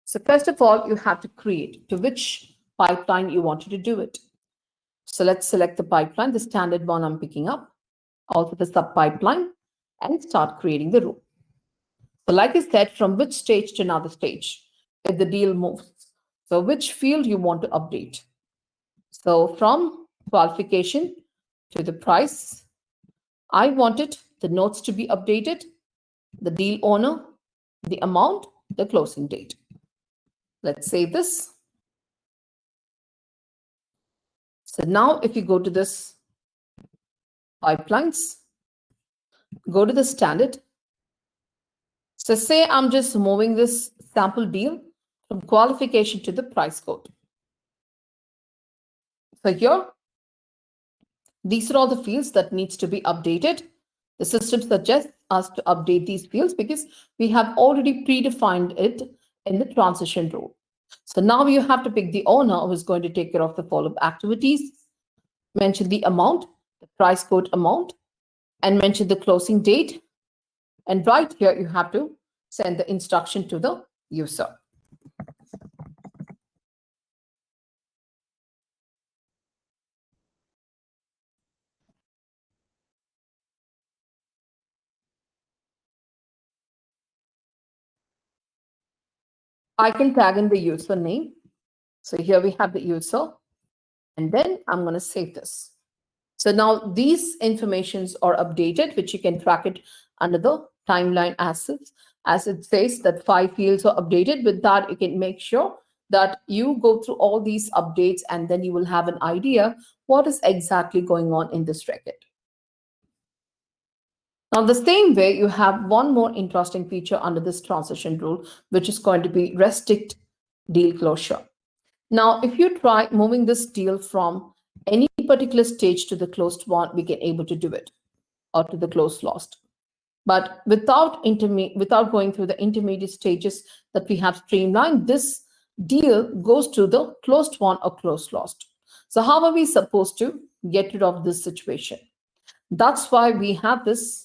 So first of all, you have to create to which pipeline you wanted to do it. So let's select the pipeline, the standard one I'm picking up, also the sub-pipeline, and start creating the rule. So like I said, from which stage to another stage, if the deal moves. So which field you want to update. So from qualification to the price, I wanted the notes to be updated, the deal owner, the amount, the closing date. Let's save this. So now if you go to this pipelines, go to the standard. So say I'm just moving this sample deal from qualification to the price code. So here, these are all the fields that needs to be updated. The system suggests us to update these fields because we have already predefined it in the transition rule. So now you have to pick the owner who is going to take care of the follow-up activities, mention the amount, the price code amount, and mention the closing date. And right here, you have to send the instruction to the user. I can tag in the username. So here we have the user, and then I'm going to save this. So now these informations are updated, which you can track it under the timeline assets. As it says that 5 fields are updated. With that, you can make sure that you go through all these updates, and then you will have an idea what is exactly going on in this record. Now, the same way, you have one more interesting feature under this transition rule, which is going to be restrict deal closure. Now, if you try moving this deal from any particular stage to the closed one, we can able to do it, or to the closed lost. But without going through the intermediate stages that we have streamlined, this deal goes to the closed one or closed lost. So how are we supposed to get rid of this situation? That's why we have this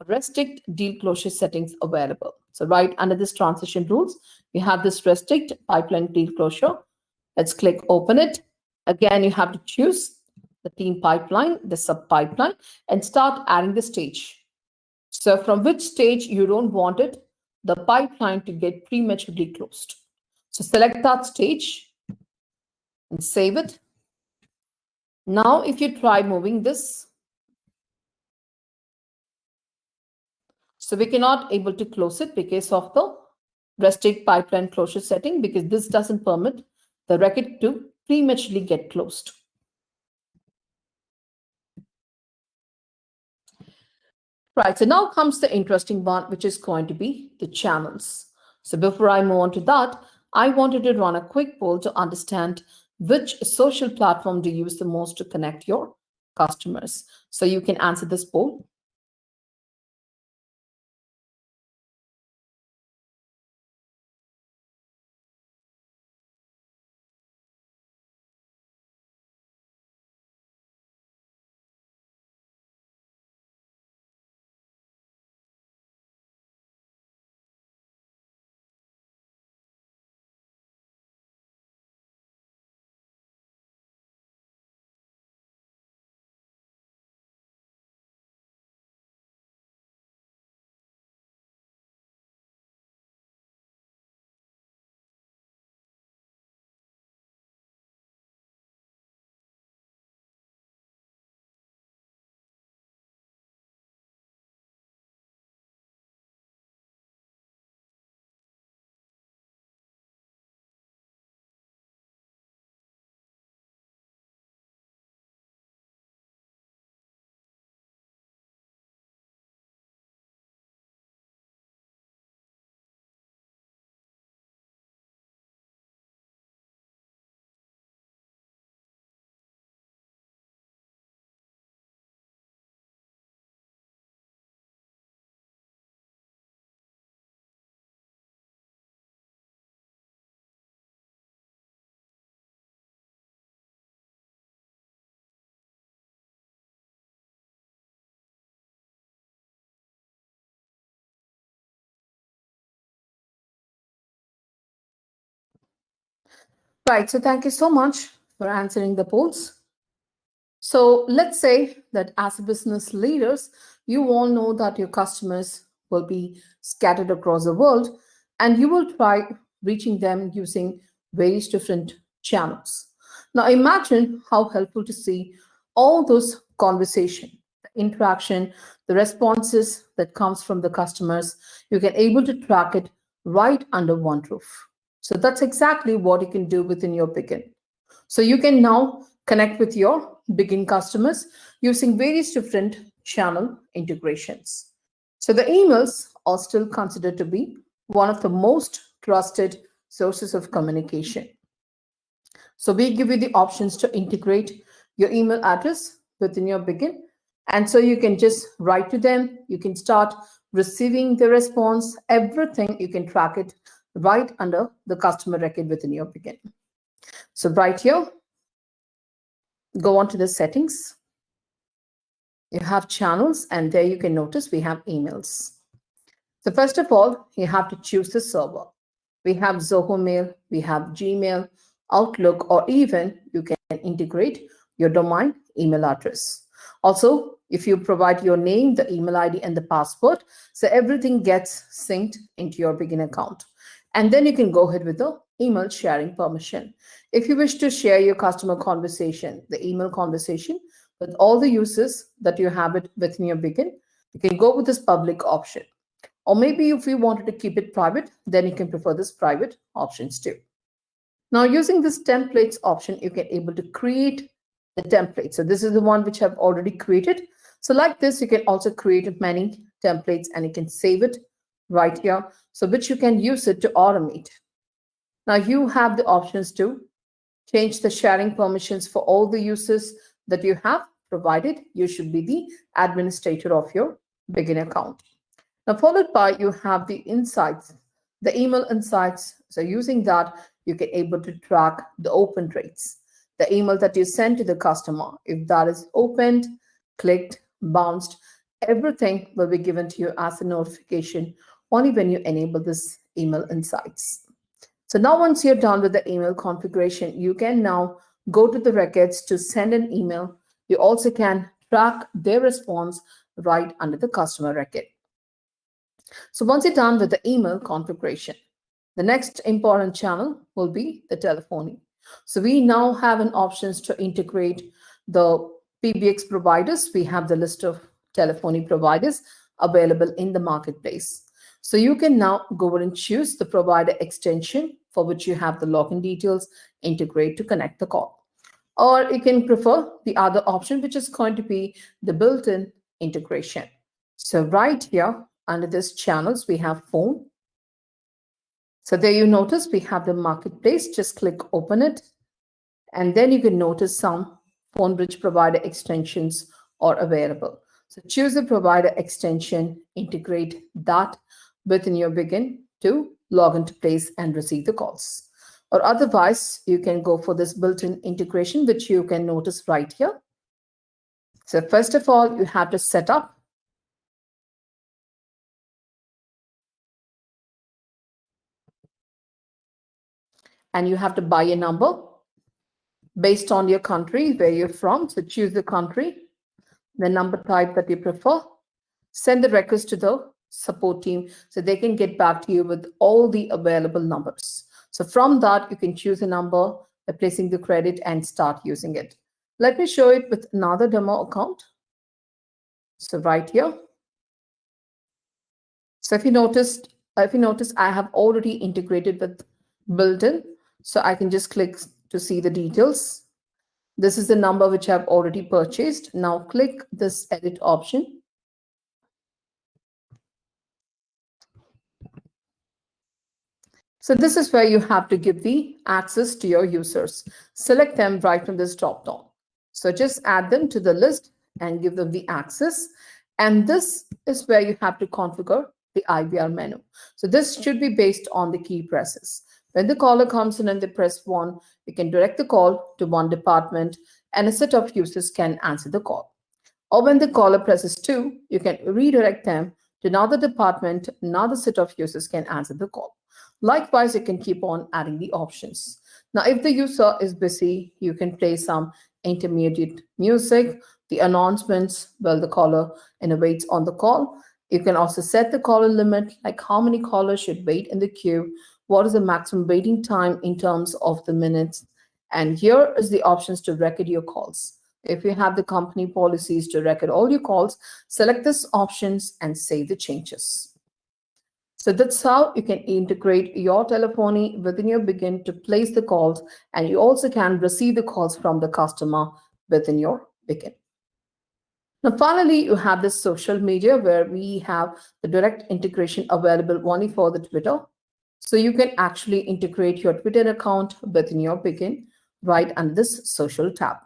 restrict deal closure settings available. So right under this transition rules, we have this restrict pipeline deal closure. Let's click open it. Again, you have to choose the team pipeline, the sub pipeline, and start adding the stage. So from which stage you don't want it, the pipeline to get prematurely closed. So select that stage and save it. Now, if you try moving this, so we cannot able to close it because of the restrict pipeline closure setting, because this doesn't permit the record to prematurely get closed. Right, so now comes the interesting one, which is going to be the channels. So before I move on to that, I wanted to run a quick poll to understand which social platform do you use the most to connect your customers. So you can answer this poll. Right, so thank you so much for answering the polls. So let's say that as a business leaders, you all know that your customers will be scattered across the world and you will try reaching them using various different channels. Now imagine how helpful to see all those conversation, the interaction, the responses that comes from the customers. You can able to track it right under one roof. So that's exactly what you can do within your Bigin. So you can now connect with your Bigin customers using various different channel integrations. So the emails are still considered to be one of the most trusted sources of communication. So we give you the options to integrate your email address within your Bigin. And so you can just write to them, you can start receiving the response, everything you can track it right under the customer record within your Bigin. So right here, go on to the settings. You have channels, and there you can notice we have emails. So first of all, you have to choose the server. We have Zoho Mail, we have Gmail, Outlook, or even you can integrate your domain email address. Also, if you provide your name, the email ID, and the password, so everything gets synced into your Bigin account. And then you can go ahead with the email sharing permission. If you wish to share your customer conversation, the email conversation, with all the users that you have it within your Bigin, you can go with this public option. Or maybe if you wanted to keep it private, then you can prefer this private options too. Now using this templates option, you can able to create the template. So this is the one which I've already created. So like this, you can also create many templates and you can save it right here. So which you can use it to automate. Now you have the options to change the sharing permissions for all the users that you have provided. You should be the administrator of your Bigin account. Now, followed by you have the insights, the email insights. So using that, you can able to track the open rates, the email that you send to the customer. If that is opened, clicked, bounced, everything will be given to you as a notification only when you enable this email insights. So now once you're done with the email configuration, you can now go to the records to send an email. You also can track their response right under the customer record. So once you're done with the email configuration, the next important channel will be the telephony. So we now have an options to integrate the PBX providers. We have the list of telephony providers available in the marketplace. So you can now go ahead and choose the provider extension for which you have the login details, integrate to connect the call. Or you can prefer the other option, which is going to be the built-in integration. So right here under this channels, we have phone. So there you notice we have the marketplace. Just click open it. And then you can notice some phone bridge provider extensions are available. So choose the provider extension, integrate that within your Bigin to log into place and receive the calls. Or otherwise, you can go for this built-in integration, which you can notice right here. So first of all, you have to set up. And you have to buy a number based on your country, where you're from. So choose the country, the number type that you prefer. Send the request to the support team so they can get back to you with all the available numbers. So from that, you can choose a number, placing the credit and start using it. Let me show it with another demo account. So right here. So if you notice, I have already integrated with built-in. So I can just click to see the details. This is the number which I've already purchased. Now click this edit option. So this is where you have to give the access to your users. Select them right from this drop down. So just add them to the list and give them the access. And this is where you have to configure the IVR menu. So this should be based on the key presses. When the caller comes in and they press 1, you can direct the call to one department and a set of users can answer the call. Or when the caller presses 2, you can redirect them to another department, another set of users can answer the call. Likewise, you can keep on adding the options. Now, if the user is busy, you can play some intermediate music, the announcements while the caller waits on the call. You can also set the caller limit, like how many callers should wait in the queue, what is the maximum waiting time in terms of the minutes. And here is the options to record your calls. If you have the company policies to record all your calls, select this options and save the changes. So that's how you can integrate your telephony within your Bigin to place the calls, and you also can receive the calls from the customer within your Bigin. Now, finally, you have this social media where we have the direct integration available only for the Twitter. So you can actually integrate your Twitter account within your Bigin right under this social tab.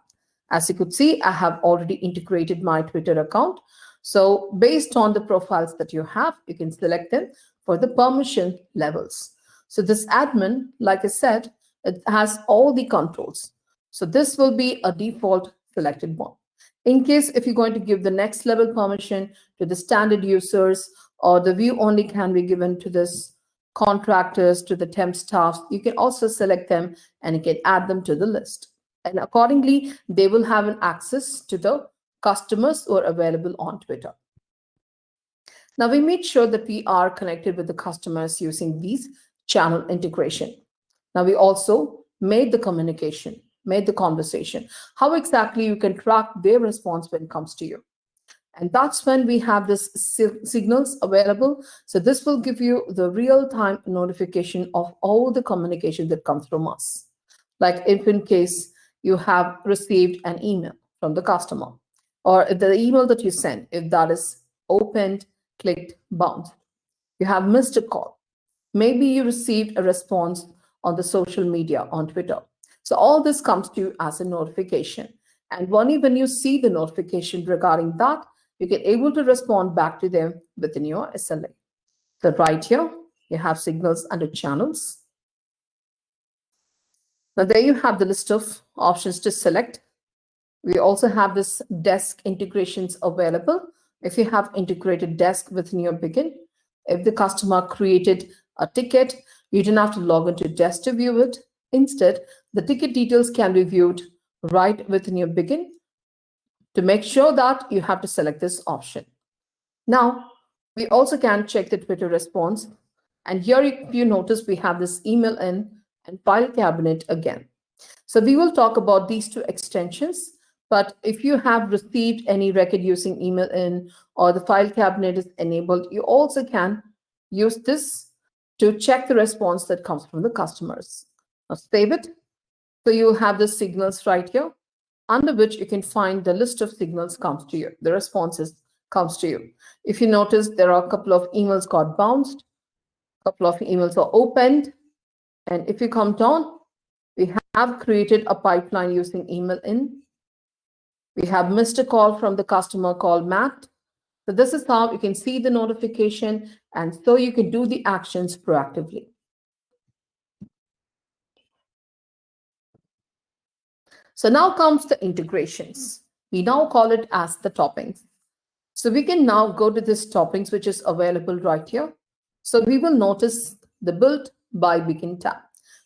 As you could see, I have already integrated my Twitter account. So based on the profiles that you have, you can select them for the permission levels. So this admin, like I said, it has all the controls. So this will be a default selected one. In case if you're going to give the next level permission to the standard users, or the view only can be given to this contractors, to the temp staff, you can also select them and you can add them to the list. And accordingly, they will have an access to the customers who are available on Twitter. Now we made sure that we are connected with the customers using these channel integration. Now we also made the communication, made the conversation, how exactly you can track their response when it comes to you. And that's when we have this signals available. So this will give you the real-time notification of all the communication that comes from us. Like if in case you have received an email from the customer, or if the email that you sent, if that is opened, clicked, bounced, you have missed a call. Maybe you received a response on the social media, on Twitter. So all this comes to you as a notification. And only when you see the notification regarding that, you can able to respond back to them within your SLA. So right here, you have signals under channels. Now there you have the list of options to select. We also have this desk integrations available. If you have integrated desk within your Bigin, if the customer created a ticket, you don't have to log into desk to view it. Instead, the ticket details can be viewed right within your Bigin. To make sure that, you have to select this option. Now, we also can check the Twitter response. And here, if you notice, we have this email in and file cabinet again. So we will talk about these two extensions. But if you have received any record using email in, or the file cabinet is enabled, you also can use this to check the response that comes from the customers. Now save it. So you have the signals right here, under which you can find the list of signals comes to you, the responses comes to you. If you notice, there are a couple of emails got bounced, a couple of emails are opened, and if you come down, we have created a pipeline using email in. We have missed a call from the customer called Matt. So this is how you can see the notification, and so you can do the actions proactively. So now comes the integrations. We now call it as the toppings. So we can now go to this toppings, which is available right here. So we will notice the Built by Bigin tab,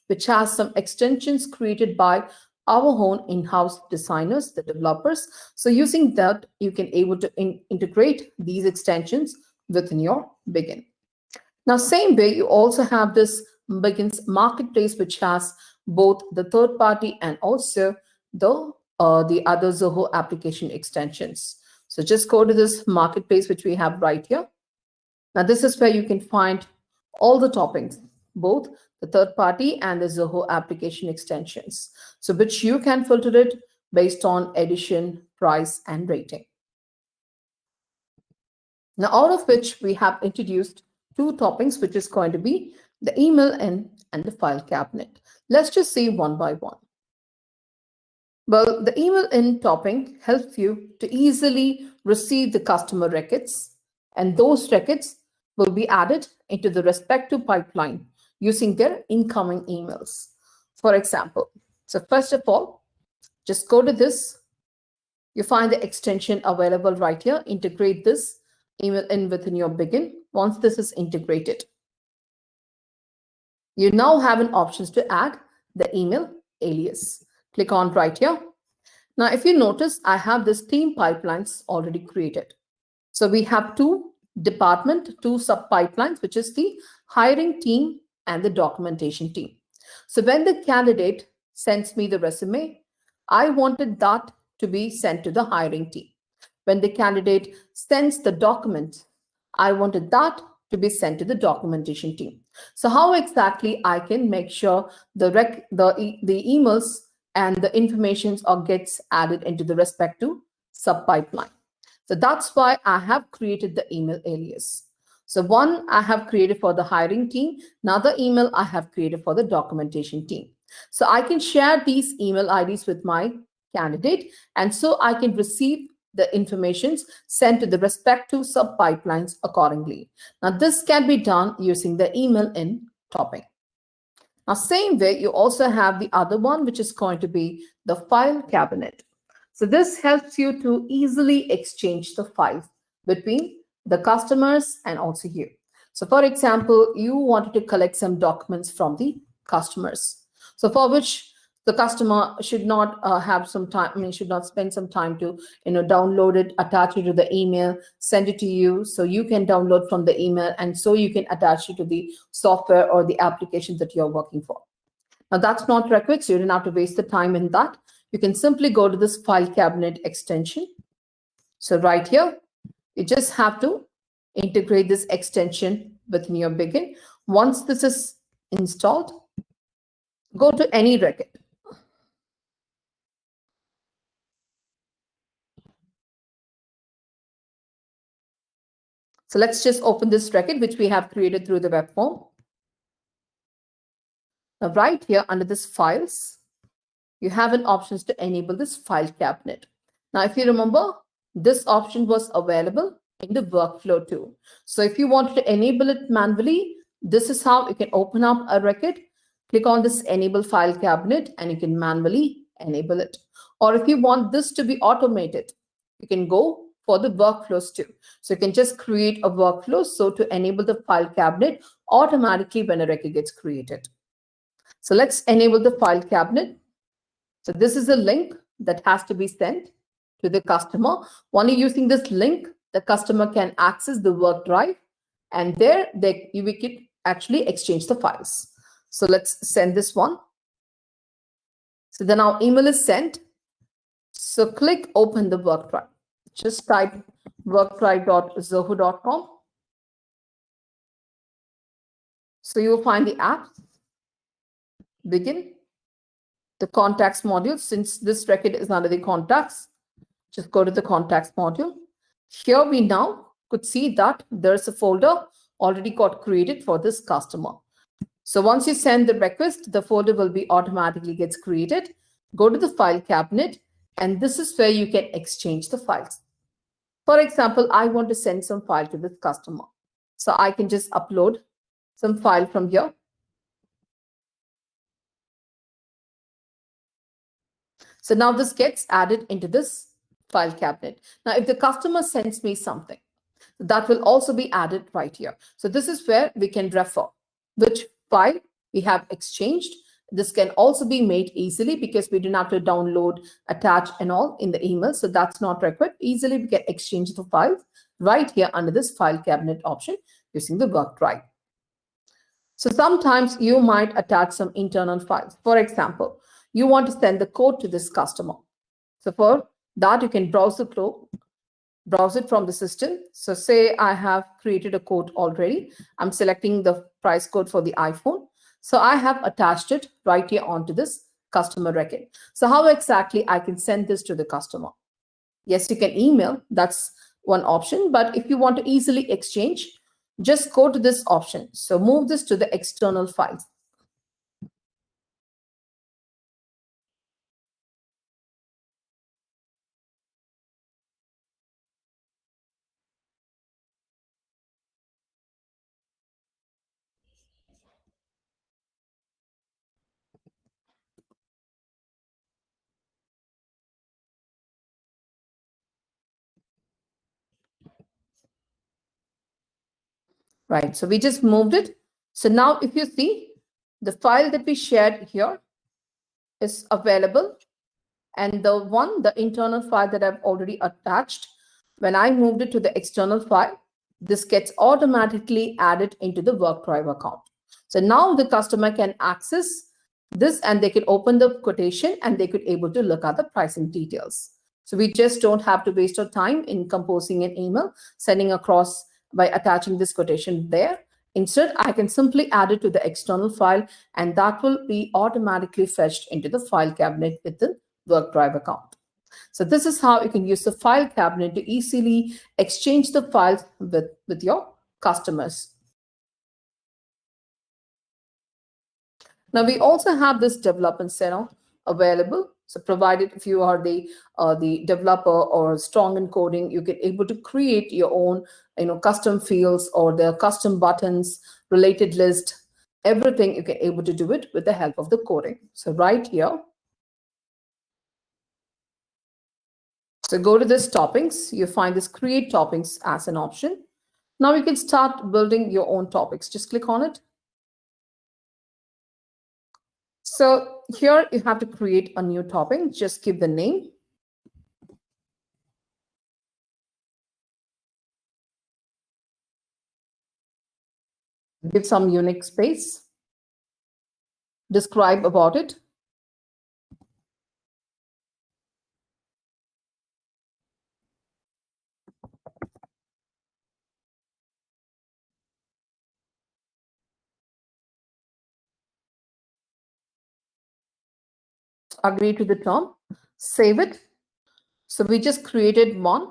which has some extensions created by our own in-house designers, the developers. So using that, you can able to integrate these extensions within your Bigin. Now, same way, you also have this Bigin's marketplace, which has both the third party and also the other Zoho application extensions. So just go to this marketplace, which we have right here. Now, this is where you can find all the toppings, both the third party and the Zoho application extensions. So which you can filter it based on edition, price, and rating. Now, out of which we have introduced two toppings, which is going to be the email in and the file cabinet. Let's just see one by one. Well, the email in topping helps you to easily receive the customer records, and those records will be added into the respective pipeline using their incoming emails. For example, so first of all, just go to this. You find the extension available right here. Integrate this email in within your Bigin. Once this is integrated, you now have an options to add the email alias. Click on right here. Now, if you notice, I have this team pipelines already created. So we have two sub pipelines, which is the hiring team and the documentation team. So when the candidate sends me the resume, I wanted that to be sent to the hiring team. When the candidate sends the document, I wanted that to be sent to the documentation team. So how exactly I can make sure the emails and the informations or gets added into the respective sub pipeline. So that's why I have created the email alias. So one I have created for the hiring team, another email I have created for the documentation team. So I can share these email IDs with my candidate, and so I can receive the informations sent to the respective sub pipelines accordingly. Now this can be done using the email in topping. Now same way, you also have the other one, which is going to be the file cabinet. So this helps you to easily exchange the files between the customers and also you. So for example, you wanted to collect some documents from the customers. So for which the customer should not have some time, should not spend some time to, download it, attach it to the email, send it to you, so you can download from the email, and so you can attach it to the software or the application that you're working for. Now that's not required, so you don't have to waste the time in that. You can simply go to this file cabinet extension. So right here, you just have to integrate this extension within your Bigin. Once this is installed, go to any record. So let's just open this record, which we have created through the web form. Now, right here under this files, you have an options to enable this file cabinet. Now, if you remember, this option was available in the workflow too. So if you wanted to enable it manually, this is how you can open up a record, click on this enable file cabinet, and you can manually enable it. Or if you want this to be automated, you can go for the workflows too. So you can just create a workflow so to enable the file cabinet automatically when a record gets created. So let's enable the file cabinet. So this is a link that has to be sent to the customer. Only using this link, the customer can access the work drive, and there we can actually exchange the files. So let's send this one. So then our email is sent. So click open the work drive. Just type workdrive.zoho.com. So you'll find the app, Bigin, the contacts module. Since this record is under the contacts, just go to the contacts module. Here we now could see that there's a folder already got created for this customer. So once you send the request, the folder will be automatically gets created. Go to the file cabinet, and this is where you can exchange the files. For example, I want to send some file to this customer. So I can just upload some file from here. So now this gets added into this file cabinet. Now, if the customer sends me something, that will also be added right here. So this is where we can refer which file we have exchanged. This can also be made easily because we do not have to download, attach, and all in the email. So that's not required. Easily we can exchange the files right here under this file cabinet option using the work drive. So sometimes you might attach some internal files. For example, you want to send the code to this customer. So for that, you can browse it from the system. So say I have created a code already. I'm selecting the price code for the iPhone. So I have attached it right here onto this customer record. So how exactly I can send this to the customer? Yes, you can email. That's one option. But if you want to easily exchange, just go to this option. So move this to the external files. Right, so we just moved it. So now if you see, the file that we shared here is available. And the internal file that I've already attached, when I moved it to the external file, this gets automatically added into the work drive account. So now the customer can access this and they can open the quotation and they could able to look at the pricing details. So we just don't have to waste our time in composing an email, sending across by attaching this quotation there. Instead, I can simply add it to the external file and that will be automatically fetched into the file cabinet with the work drive account. So this is how you can use the file cabinet to easily exchange the files with your customers. Now we also have this development center available. So provided if you are the developer or strong in coding, you get able to create your own custom fields or the custom buttons, related list, everything you get able to do it with the help of the coding. So right here, so go to this toppings, you find this create toppings as an option. Now you can start building your own topics. Just click on it. So here you have to create a new topping. Just give the name. Give some unique space. Describe about it. Agree to the term. Save it. So we just created one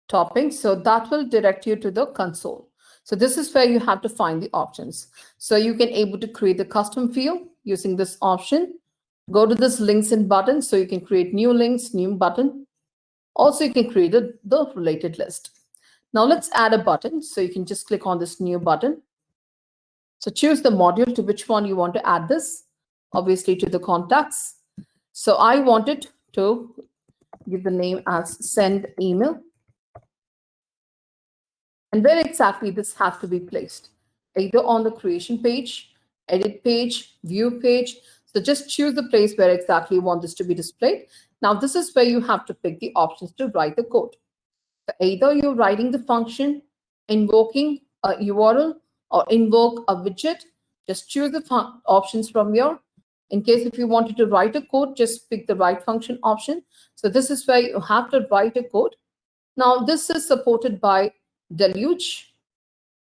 topping. So that will direct you to the console. So this is where you have to find the options. So you can able to create the custom field using this option. Go to this links and button. So you can create new links, new button. Also, you can create the related list. Now let's add a button. So you can just click on this new button. So choose the module to which one you want to add this, obviously to the contacts. So I wanted to give the name as send email. And where exactly this has to be placed, either on the creation page, edit page, view page. So just choose the place where exactly you want this to be displayed. Now this is where you have to pick the options to write the code. So either you're writing the function, invoking a URL, or invoke a widget. Just choose the options from here. In case if you wanted to write a code, just pick the write function option. So this is where you have to write a code. Now this is supported by Deluge.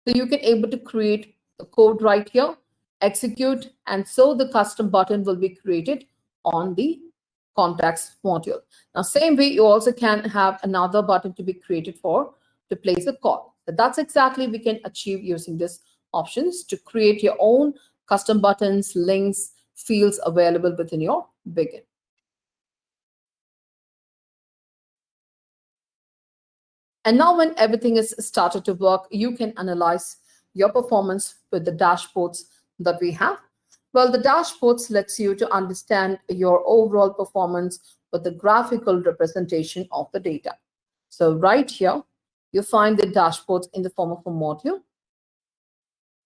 So you can able to create the code right here, execute, and so the custom button will be created on the contacts module. Now, same way, you also can have another button to be created for to place a call. So that's exactly we can achieve using this options to create your own custom buttons, links, fields available within your Bigin. And now when everything is started to work, you can analyze your performance with the dashboards that we have. Well, the dashboards lets you to understand your overall performance with the graphical representation of the data. So right here, you find the dashboards in the form of a module.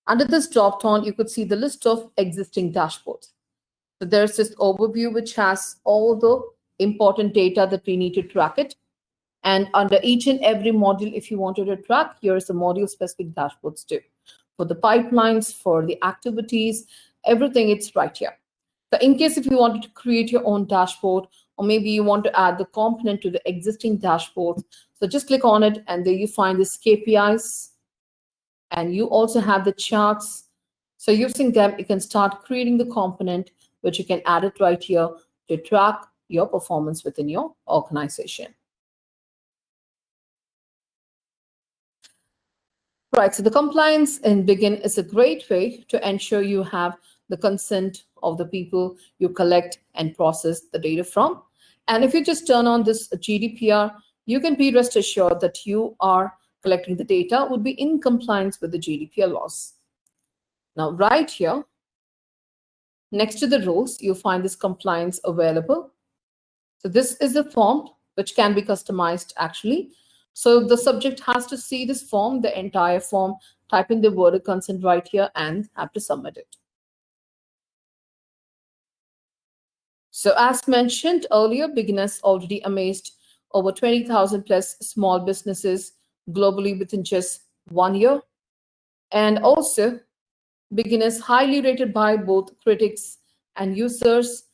Under this drop-down, you could see the list of existing dashboards. So there's this overview which has all the important data that we need to track it. And under each and every module, if you wanted to track, here's the module specific dashboards too. For the pipelines, for the activities, everything it's right here. So in case if you wanted to create your own dashboard, or maybe you want to add the component to the existing dashboard, so just click on it and there you find this KPIs and you also have the charts. So using them, you can start creating the component, which you can add it right here to track your performance within your organization. Right, so the compliance in Bigin is a great way to ensure you have the consent of the people you collect and process the data from. And if you just turn on this GDPR, you can be rest assured that you are collecting the data would be in compliance with the GDPR laws. Now, right here, next to the rules, you find this compliance available. So this is the form which can be customized actually. So the subject has to see this form, the entire form, type in the word of consent right here and have to submit it. So as mentioned earlier, Bigin has already amazed over 20,000 plus small businesses globally within just 1 year. And also, Bigin is highly rated by both critics and users.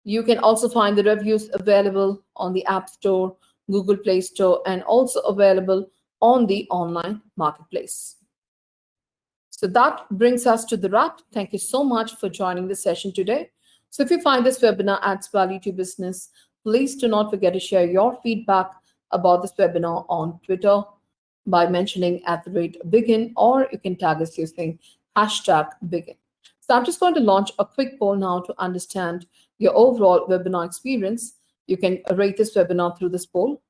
You can also find the reviews available on the App Store, Google Play Store, and also available on the online marketplace. So that brings us to the wrap. Thank you so much for joining the session today. So if you find this webinar adds value to your business, please do not forget to share your feedback about this webinar on Twitter by mentioning @Bigin, or you can tag us using #Bigin. So I'm just going to launch a quick poll now to understand your overall webinar experience. You can rate this webinar through this poll.